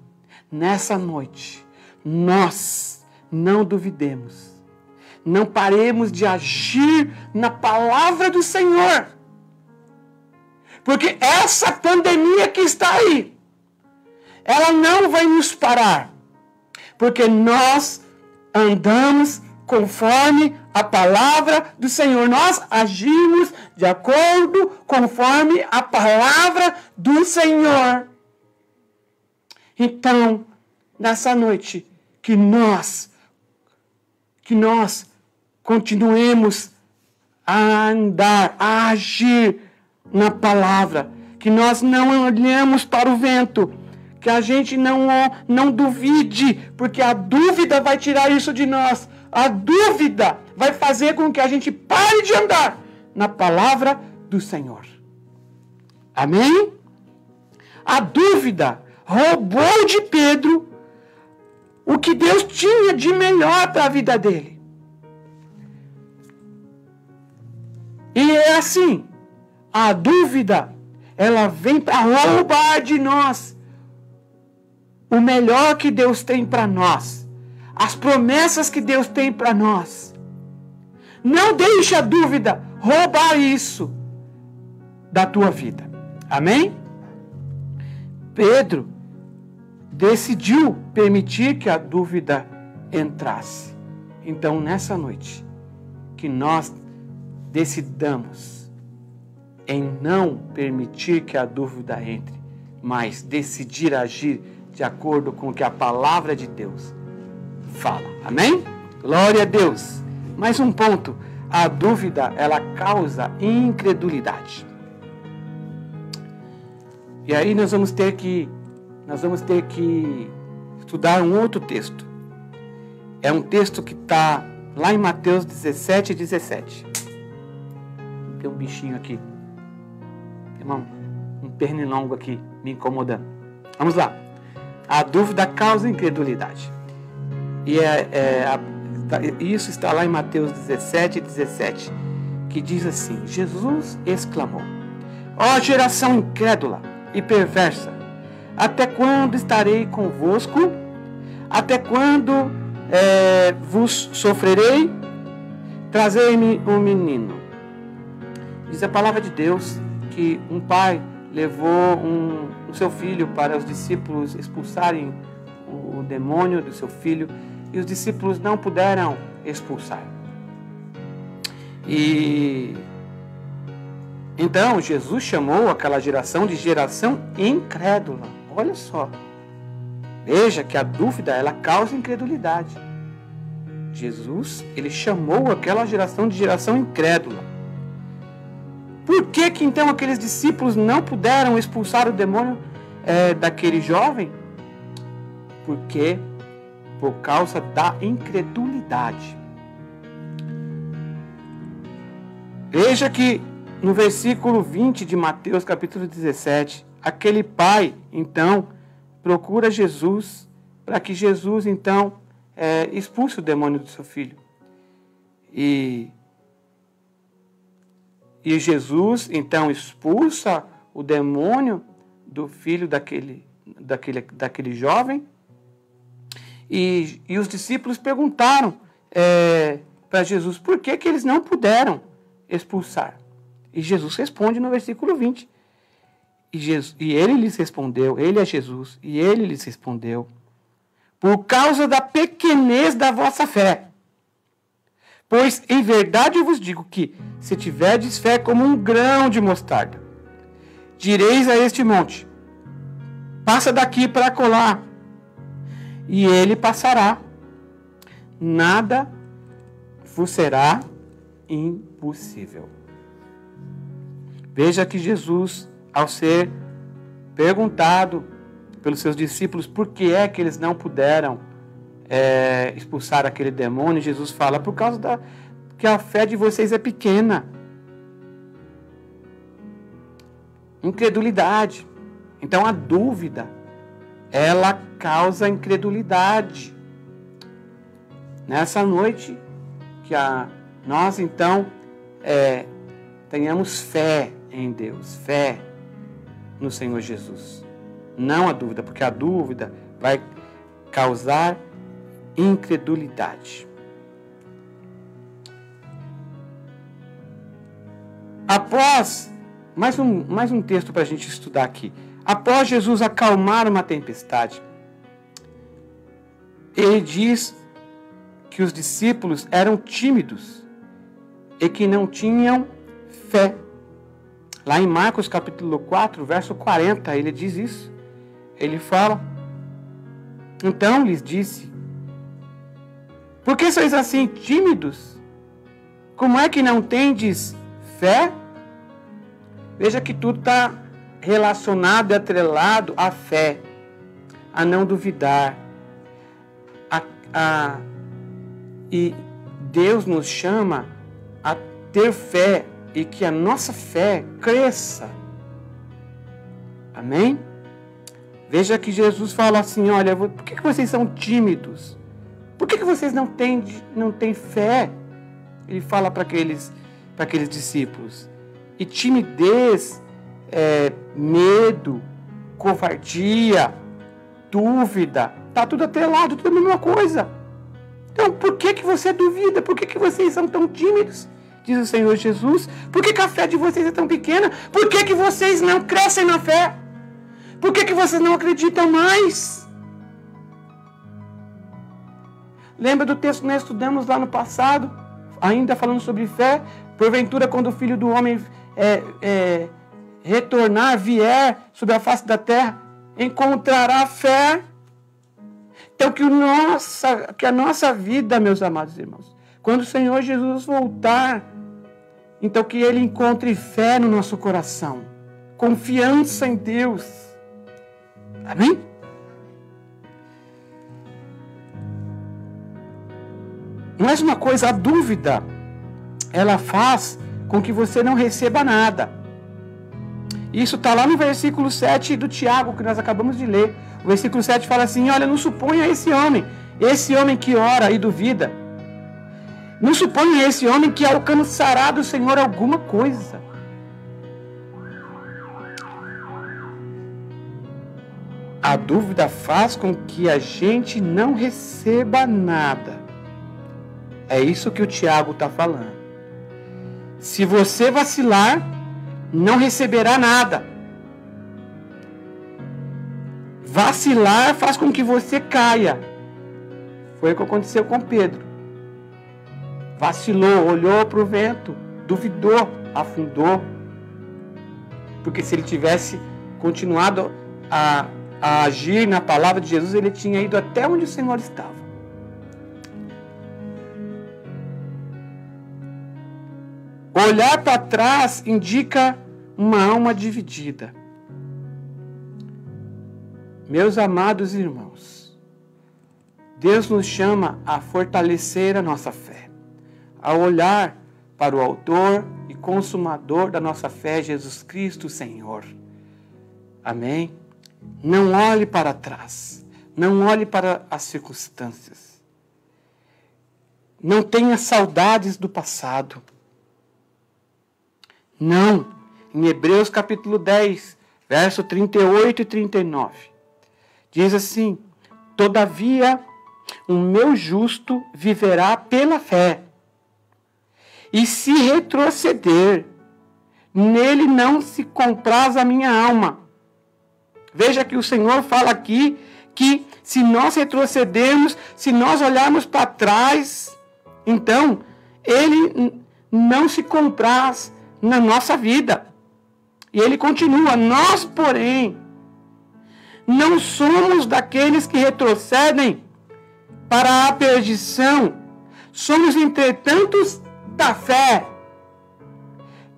nessa noite, nós não duvidemos. Não paremos de agir na palavra do Senhor. Porque essa pandemia que está aí, ela não vai nos parar. Porque nós andamos conforme a palavra do Senhor. Nós agimos de acordo conforme a palavra do Senhor. Então, nessa noite, que nós continuemos a andar, a agir na palavra, que nós não olhemos para o vento, que a gente não duvide, porque a dúvida vai tirar isso de nós. A dúvida vai fazer com que a gente pare de andar na palavra do Senhor. Amém? A dúvida roubou de Pedro o que Deus tinha de melhor para a vida dele. E é assim, a dúvida, ela vem para roubar de nós o melhor que Deus tem para nós, as promessas que Deus tem para nós. Não deixe a dúvida roubar isso da tua vida. Amém? Pedro decidiu permitir que a dúvida entrasse. Então, nessa noite, que nós decidamos em não permitir que a dúvida entre, mas decidir agir de acordo com o que a palavra de Deus fala. Amém? Glória a Deus. Mais um ponto. A dúvida, ela causa incredulidade. E aí nós vamos ter que estudar um outro texto. É um texto que está lá em Mateus 17:17. Tem um bichinho aqui. Tem um pernilongo aqui me incomodando. Vamos lá. A dúvida causa incredulidade. E isso está lá em Mateus 17:17, que diz assim: Jesus exclamou: ó geração incrédula e perversa, até quando estarei convosco? Até quando vos sofrerei? Trazei-me um menino. Diz a palavra de Deus que um pai levou o seu filho para os discípulos expulsarem o demônio do seu filho, e os discípulos não puderam expulsar. E então Jesus chamou aquela geração de geração incrédula. Olha só. Veja que a dúvida, ela causa incredulidade. Jesus, ele chamou aquela geração de geração incrédula. Por que então aqueles discípulos não puderam expulsar o demônio daquele jovem? Porque por causa da incredulidade. Veja que no versículo 20 de Mateus capítulo 17, aquele pai, então, procura Jesus para que Jesus, então, expulse o demônio do seu filho. E Jesus, então, expulsa o demônio do filho daquele jovem. E os discípulos perguntaram para Jesus por que eles não puderam expulsar. E Jesus responde no versículo 20. E ele lhes respondeu, ele é Jesus, e ele lhes respondeu: por causa da pequenez da vossa fé. Pois em verdade eu vos digo que, se tiverdes fé como um grão de mostarda, direis a este monte: passa daqui para acolá, e ele passará. Nada vos será impossível. Veja que Jesus, ao ser perguntado pelos seus discípulos por que é que eles não puderam expulsar aquele demônio, Jesus fala: por causa que a fé de vocês é pequena. Incredulidade. Então a dúvida, ela causa incredulidade. Nessa noite, que nós então tenhamos fé em Deus, fé no Senhor Jesus. Não a dúvida, porque a dúvida vai causar incredulidade. Após, mais um texto para a gente estudar aqui. Após Jesus acalmar uma tempestade, ele diz que os discípulos eram tímidos e que não tinham fé. Lá em Marcos capítulo 4, verso 40, ele diz isso. Ele fala: então lhes disse: por que sois assim tímidos? Como é que não tendes fé? Veja que tudo está relacionado e atrelado à fé, a não duvidar. E Deus nos chama a ter fé e que a nossa fé cresça. Amém? Veja que Jesus fala assim: olha, por que vocês são tímidos? Por que vocês não têm fé? Ele fala para aqueles discípulos. E timidez, medo, covardia, dúvida, está tudo atrelado, tudo a mesma coisa. Então, por que você duvida? Por que vocês são tão tímidos? Diz o Senhor Jesus. Por que a fé de vocês é tão pequena? Por que vocês não crescem na fé? Por que vocês não acreditam mais? Lembra do texto que nós estudamos lá no passado? Ainda falando sobre fé. Porventura, quando o Filho do Homem retornar, vier sobre a face da terra, encontrará fé. Então, que a nossa vida, meus amados irmãos, quando o Senhor Jesus voltar, então que Ele encontre fé no nosso coração, confiança em Deus. Amém? Mais uma coisa, a dúvida, ela faz com que você não receba nada. Isso está lá no versículo 7 do Tiago, que nós acabamos de ler. O versículo 7 fala assim: olha, não suponha esse homem que ora e duvida, não suponha esse homem que alcançará do Senhor alguma coisa. A dúvida faz com que a gente não receba nada. É isso que o Tiago está falando. Se você vacilar, não receberá nada. Vacilar faz com que você caia. Foi o que aconteceu com Pedro. Vacilou, olhou para o vento, duvidou, afundou. Porque se ele tivesse continuado a agir na palavra de Jesus, ele tinha ido até onde o Senhor estava. Olhar para trás indica uma alma dividida. Meus amados irmãos, Deus nos chama a fortalecer a nossa fé, a olhar para o autor e consumador da nossa fé, Jesus Cristo, Senhor. Amém? Não olhe para trás, não olhe para as circunstâncias. Não tenha saudades do passado. Não. Em Hebreus capítulo 10, verso 38 e 39, diz assim: todavia, o meu justo viverá pela fé, e se retroceder, nele não se compraz a minha alma. Veja que o Senhor fala aqui que se nós retrocedermos, se nós olharmos para trás, então Ele não se compraz na nossa vida. E Ele continua: nós, porém, não somos daqueles que retrocedem para a perdição, somos, entretanto, da fé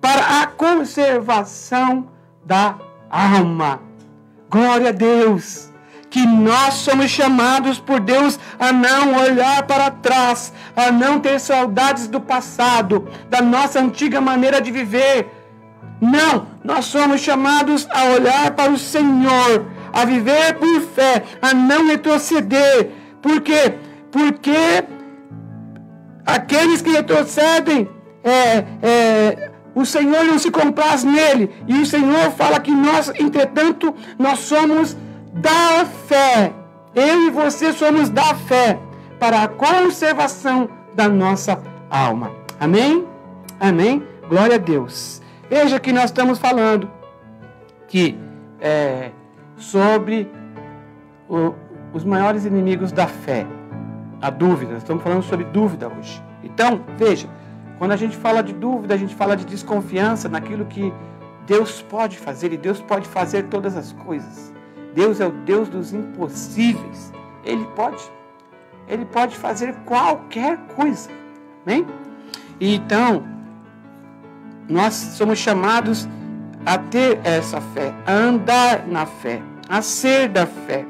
para a conservação da alma. Glória a Deus, que nós somos chamados por Deus a não olhar para trás, a não ter saudades do passado, da nossa antiga maneira de viver. Não, nós somos chamados a olhar para o Senhor, a viver por fé, a não retroceder. Por quê? Porque aqueles que retrocedem, o Senhor não se compraz nele. E o Senhor fala que nós, entretanto, nós somos da fé. Eu e você somos da fé, para a conservação da nossa alma. Amém? Amém? Glória a Deus. Veja que nós estamos falando que sobre os maiores inimigos da fé, a dúvida. Estamos falando sobre dúvida hoje. Então, veja, quando a gente fala de dúvida, a gente fala de desconfiança naquilo que Deus pode fazer, e Deus pode fazer todas as coisas. Deus é o Deus dos impossíveis. Ele pode fazer qualquer coisa. Amém? E então, nós somos chamados a ter essa fé, a andar na fé, a ser da fé.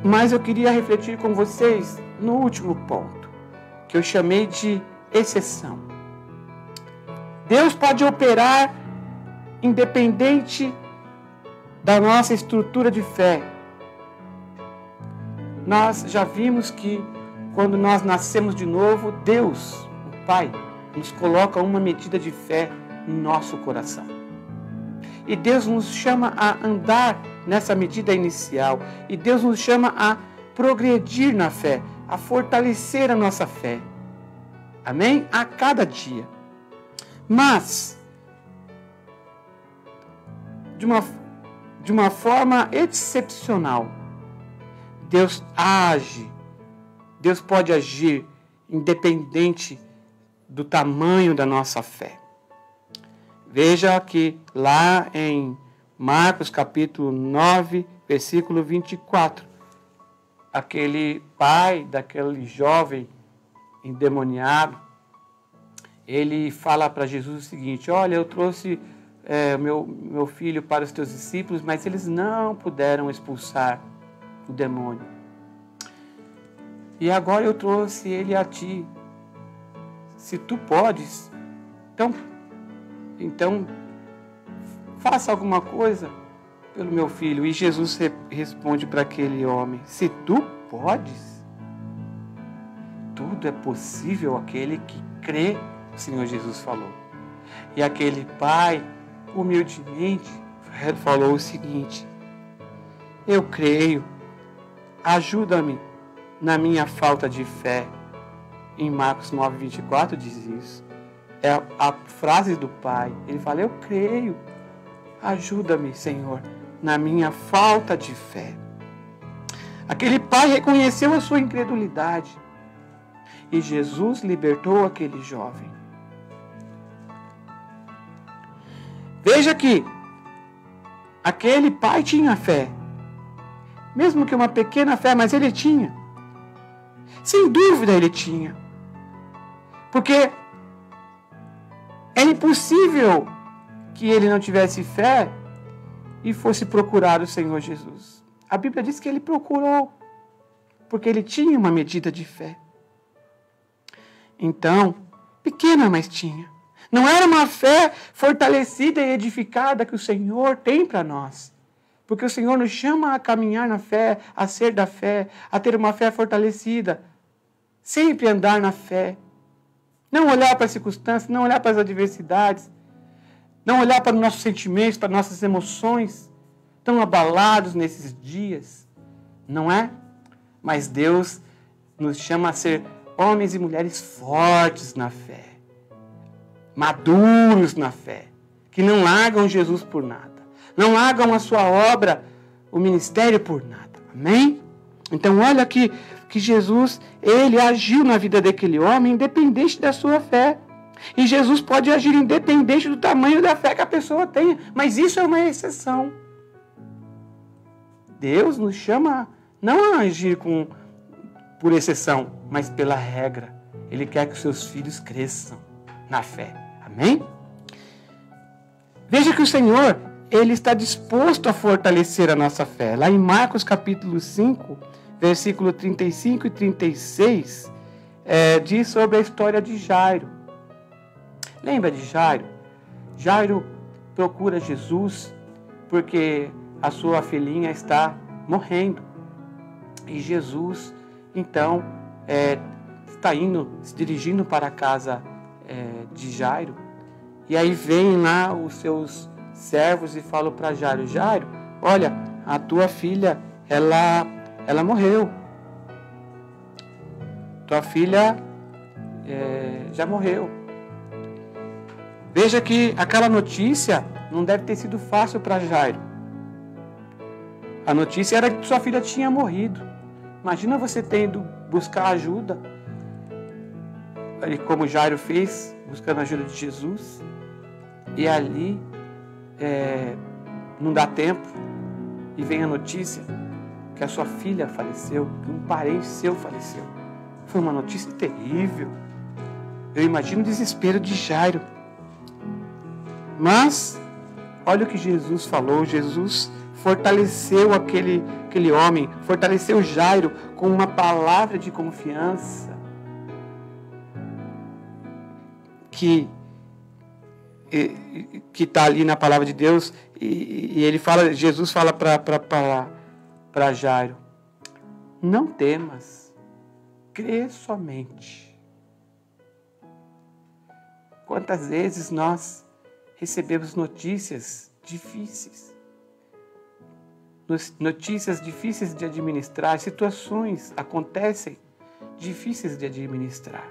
Mas eu queria refletir com vocês no último ponto, que eu chamei de exceção. Deus pode operar independente da nossa estrutura de fé. Nós já vimos que quando nós nascemos de novo, Deus, o Pai, nos coloca uma medida de fé no nosso coração. E Deus nos chama a andar nessa medida inicial. E Deus nos chama a progredir na fé, a fortalecer a nossa fé. Amém? A cada dia. Mas, de uma forma excepcional, Deus age. Deus pode agir independente do tamanho da nossa fé. Veja que lá em Marcos capítulo 9, versículo 24, aquele pai daquele jovem endemoniado, ele fala para Jesus o seguinte: olha, eu trouxe meu filho para os teus discípulos, mas eles não puderam expulsar o demônio. E agora eu trouxe ele a ti. Se tu podes, então faça alguma coisa pelo meu filho. E Jesus responde para aquele homem: se tu podes, tudo é possível aquele que crê, o Senhor Jesus falou. E aquele pai, humildemente, falou o seguinte: eu creio, ajuda-me na minha falta de fé. Em Marcos 9, 24 diz isso. É a frase do pai. Ele fala: eu creio, ajuda-me, Senhor, na minha falta de fé. Aquele pai reconheceu a sua incredulidade e Jesus libertou aquele jovem. Veja que aquele pai tinha fé, mesmo que uma pequena fé, mas ele tinha. Sem dúvida ele tinha. Porque é impossível que ele não tivesse fé e fosse procurar o Senhor Jesus. A Bíblia diz que ele procurou, porque ele tinha uma medida de fé. Então, pequena, mas tinha. Não era uma fé fortalecida e edificada que o Senhor tem para nós. Porque o Senhor nos chama a caminhar na fé, a ser da fé, a ter uma fé fortalecida. Sempre andar na fé. Não olhar para as circunstâncias, não olhar para as adversidades, não olhar para os nossos sentimentos, para nossas emoções, tão abalados nesses dias. Não é? Mas Deus nos chama a ser homens e mulheres fortes na fé, maduros na fé, que não largam Jesus por nada, não largam a sua obra, o ministério por nada. Amém? Então olha que Jesus, ele agiu na vida daquele homem independente da sua fé. E Jesus pode agir independente do tamanho da fé que a pessoa tenha, mas isso é uma exceção. Deus nos chama não a agir por exceção, mas pela regra. Ele quer que os seus filhos cresçam na fé. Amém? Veja que o Senhor, ele está disposto a fortalecer a nossa fé. Lá em Marcos capítulo 5, versículo 35 e 36, diz sobre a história de Jairo. Lembra de Jairo? Jairo procura Jesus porque a sua filhinha está morrendo. E Jesus, então, está se dirigindo para a casa de Jairo. E aí vem lá os seus servos e falam para Jairo: Jairo, olha, a tua filha, ela morreu. tua filha já morreu. Veja que aquela notícia não deve ter sido fácil para Jairo. A notícia era que sua filha tinha morrido. Imagina você tendo buscar ajuda, como Jairo fez, buscando a ajuda de Jesus, e ali não dá tempo, e vem a notícia que a sua filha faleceu, que um parente seu faleceu. Foi uma notícia terrível. Eu imagino o desespero de Jairo. Mas, olha o que Jesus falou. Jesus fortaleceu aquele homem, fortaleceu Jairo com uma palavra de confiança que está ali na palavra de Deus, e ele fala, Jesus fala para Jairo: não temas, crê somente. Quantas vezes nós recebemos notícias difíceis de administrar, situações acontecem difíceis de administrar.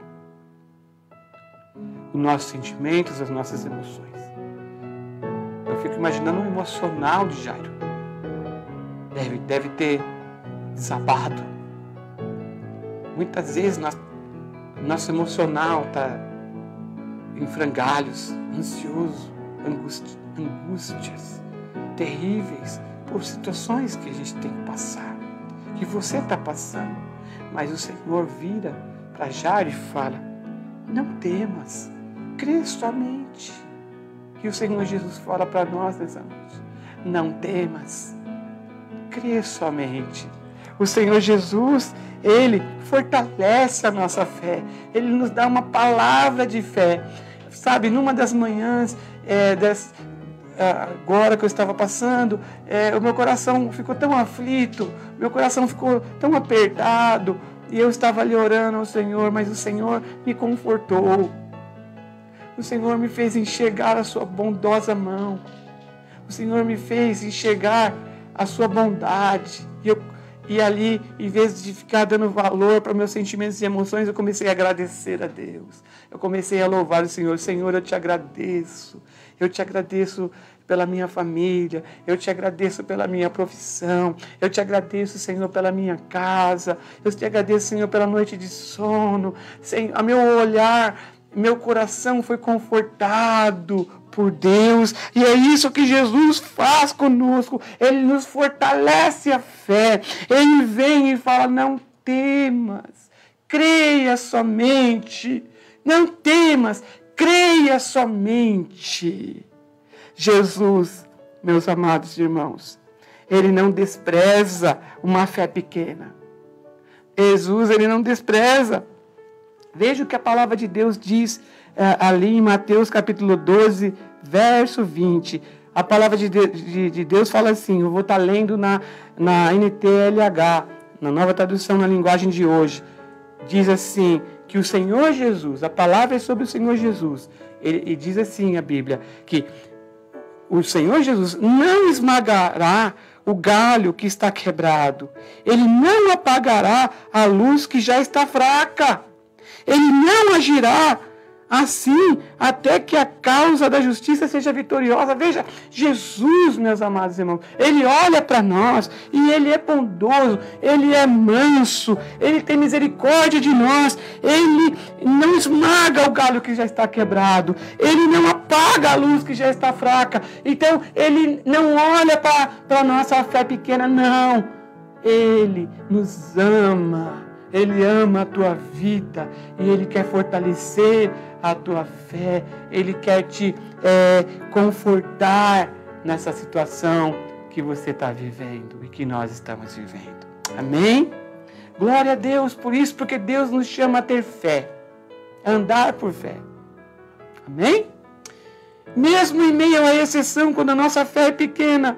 Os nossos sentimentos, as nossas emoções. Eu fico imaginando o emocional de Jairo. Deve ter desabado. Muitas vezes nosso emocional está em frangalhos, ansioso, angústias terríveis por situações que a gente tem que passar, que você está passando. Mas o Senhor vira para Jairo e fala: não temas, crê somente. Que o Senhor Jesus fala para nós nessa noite: não temas, crê somente. O Senhor Jesus, Ele fortalece a nossa fé. Ele nos dá uma palavra de fé. Sabe, numa das manhãs, agora que eu estava passando, o meu coração ficou tão aflito, meu coração ficou tão apertado, e eu estava ali orando ao Senhor, mas o Senhor me confortou. O Senhor me fez enxergar a sua bondosa mão. O Senhor me fez enxergar a sua bondade. E ali, em vez de ficar dando valor para meus sentimentos e emoções, eu comecei a agradecer a Deus. Eu comecei a louvar o Senhor. Senhor, eu te agradeço. Eu te agradeço pela minha família. Eu te agradeço pela minha profissão. Eu te agradeço, Senhor, pela minha casa. Eu te agradeço, Senhor, pela noite de sono. Senhor, a meu olhar, meu coração foi confortado por Deus, e é isso que Jesus faz conosco. Ele nos fortalece a fé. Ele vem e fala: não temas, creia somente. Não temas, creia somente. Jesus, meus amados irmãos, Ele não despreza uma fé pequena. Jesus, Ele não despreza. Veja o que a palavra de Deus diz ali em Mateus capítulo 12, verso 20. A palavra de Deus fala assim, eu vou estar lendo na NTLH, na nova tradução na linguagem de hoje. Diz assim, que o Senhor Jesus, a palavra é sobre o Senhor Jesus. Ele diz assim a Bíblia, que o Senhor Jesus não esmagará o galho que está quebrado. Ele não apagará a luz que já está fraca. Ele não agirá assim até que a causa da justiça seja vitoriosa. Veja, Jesus, meus amados irmãos, Ele olha para nós e Ele é bondoso, Ele é manso, Ele tem misericórdia de nós. Ele não esmaga o galho que já está quebrado, Ele não apaga a luz que já está fraca. Então, Ele não olha para a nossa fé pequena, não. Ele nos ama. Ele ama a tua vida e Ele quer fortalecer a tua fé. Ele quer te confortar nessa situação que você está vivendo e que nós estamos vivendo. Amém? Glória a Deus por isso, porque Deus nos chama a ter fé, a andar por fé. Amém? Mesmo em meio à exceção, quando a nossa fé é pequena,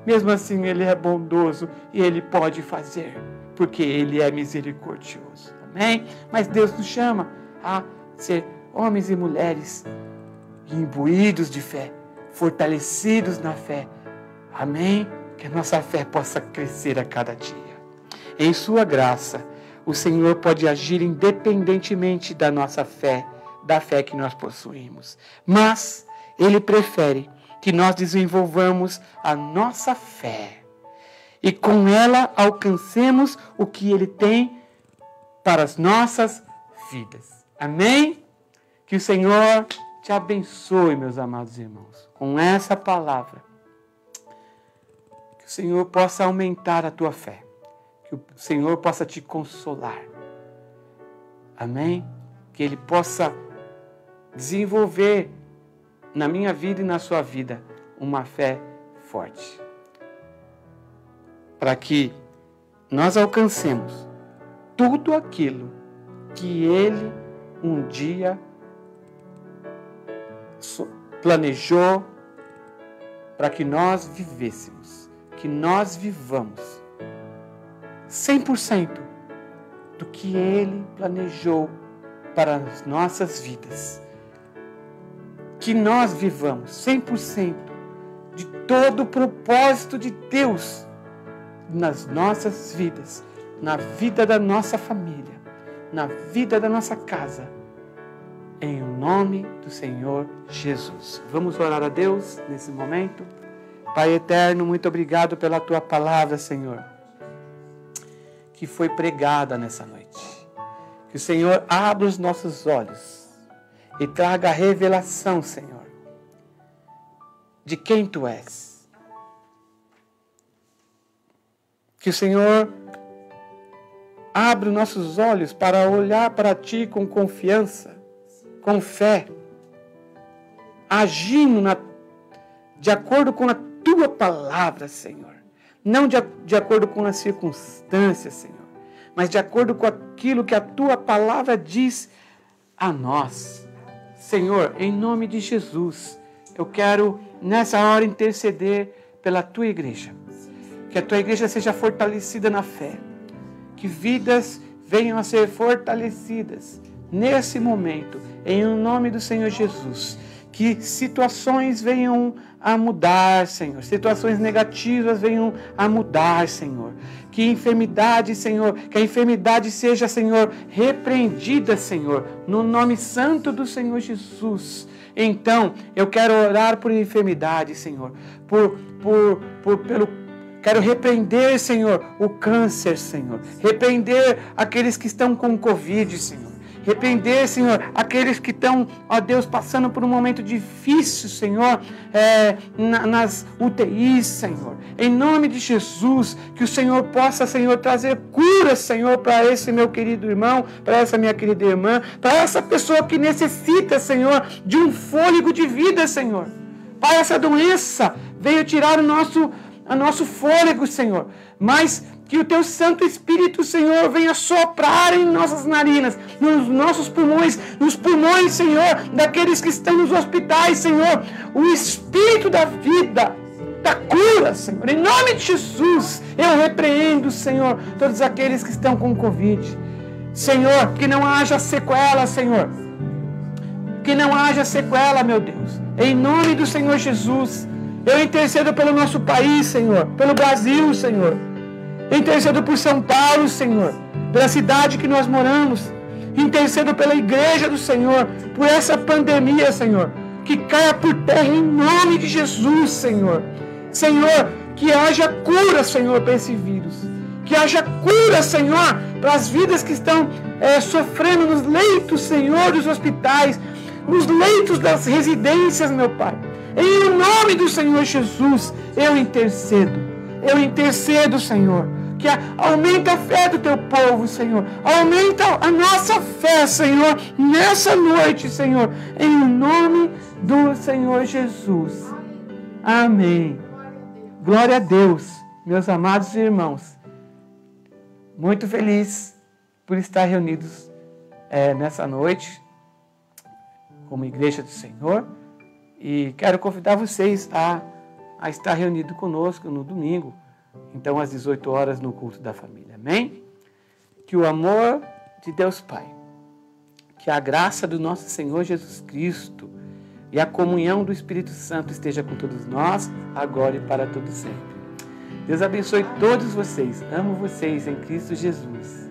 mesmo assim Ele é bondoso e Ele pode fazer, porque Ele é misericordioso. Amém? Mas Deus nos chama a ser homens e mulheres imbuídos de fé, fortalecidos na fé. Amém? Que a nossa fé possa crescer a cada dia. Em sua graça, o Senhor pode agir independentemente da nossa fé, da fé que nós possuímos. Mas Ele prefere que nós desenvolvamos a nossa fé e com ela alcancemos o que Ele tem para as nossas vidas. Amém? Que o Senhor te abençoe, meus amados irmãos, com essa palavra. Que o Senhor possa aumentar a tua fé. Que o Senhor possa te consolar. Amém? Que Ele possa desenvolver na minha vida e na sua vida uma fé forte. Para que nós alcancemos tudo aquilo que Ele um dia planejou para que nós vivêssemos, que nós vivamos 100% do que Ele planejou para as nossas vidas. Que nós vivamos 100% de todo o propósito de Deus nas nossas vidas, na vida da nossa família, na vida da nossa casa, em nome do Senhor Jesus. Vamos orar a Deus nesse momento. Pai eterno, muito obrigado pela Tua palavra, Senhor, que foi pregada nessa noite. Que o Senhor abra os nossos olhos e traga a revelação, Senhor, de quem Tu és. Que o Senhor abra os nossos olhos para olhar para Ti com confiança, com fé, agindo de acordo com a Tua palavra, Senhor. Não de acordo com as circunstâncias, Senhor, mas de acordo com aquilo que a Tua palavra diz a nós. Senhor, em nome de Jesus, eu quero nessa hora interceder pela Tua igreja. Que a Tua igreja seja fortalecida na fé. Que vidas venham a ser fortalecidas nesse momento, em nome do Senhor Jesus. Que situações venham a mudar, Senhor. Situações negativas venham a mudar, Senhor. Que enfermidade, Senhor, que a enfermidade seja, Senhor, repreendida, Senhor, no nome santo do Senhor Jesus. Então, eu quero orar por enfermidade, Senhor, quero repreender, Senhor, o câncer, Senhor. Repreender aqueles que estão com Covid, Senhor. Repreender, Senhor, aqueles que estão, ó Deus, passando por um momento difícil, Senhor, nas UTIs, Senhor. Em nome de Jesus, que o Senhor possa, Senhor, trazer cura, Senhor, para esse meu querido irmão, para essa minha querida irmã, para essa pessoa que necessita, Senhor, de um fôlego de vida, Senhor. Pai, essa doença veio tirar o nosso fôlego, Senhor, mas que o Teu Santo Espírito, Senhor, venha soprar em nossas narinas, nos nossos pulmões, nos pulmões, Senhor, daqueles que estão nos hospitais, Senhor, o Espírito da vida, da cura, Senhor. Em nome de Jesus, eu repreendo, Senhor, todos aqueles que estão com Covid. Senhor, que não haja sequela, Senhor. Que não haja sequela, meu Deus. Em nome do Senhor Jesus, eu intercedo pelo nosso país, Senhor, pelo Brasil, Senhor. Intercedo por São Paulo, Senhor, pela cidade que nós moramos. Intercedo pela igreja do Senhor, por essa pandemia, Senhor, que caia por terra em nome de Jesus, Senhor. Senhor, que haja cura, Senhor, para esse vírus. Que haja cura, Senhor, para as vidas que estão sofrendo nos leitos, Senhor, dos hospitais, nos leitos das residências, meu Pai. Em nome do Senhor Jesus, eu intercedo, Senhor, que aumenta a fé do Teu povo, Senhor, aumenta a nossa fé, Senhor, nessa noite, Senhor, em nome do Senhor Jesus. Amém. Glória a Deus, meus amados irmãos. Muito feliz por estar reunidos nessa noite como igreja do Senhor, e quero convidar vocês a estar reunido conosco no domingo, então às 18 horas no culto da família. Amém? Que o amor de Deus Pai, que a graça do nosso Senhor Jesus Cristo e a comunhão do Espírito Santo esteja com todos nós, agora e para todo sempre. Deus abençoe todos vocês. Amo vocês em Cristo Jesus.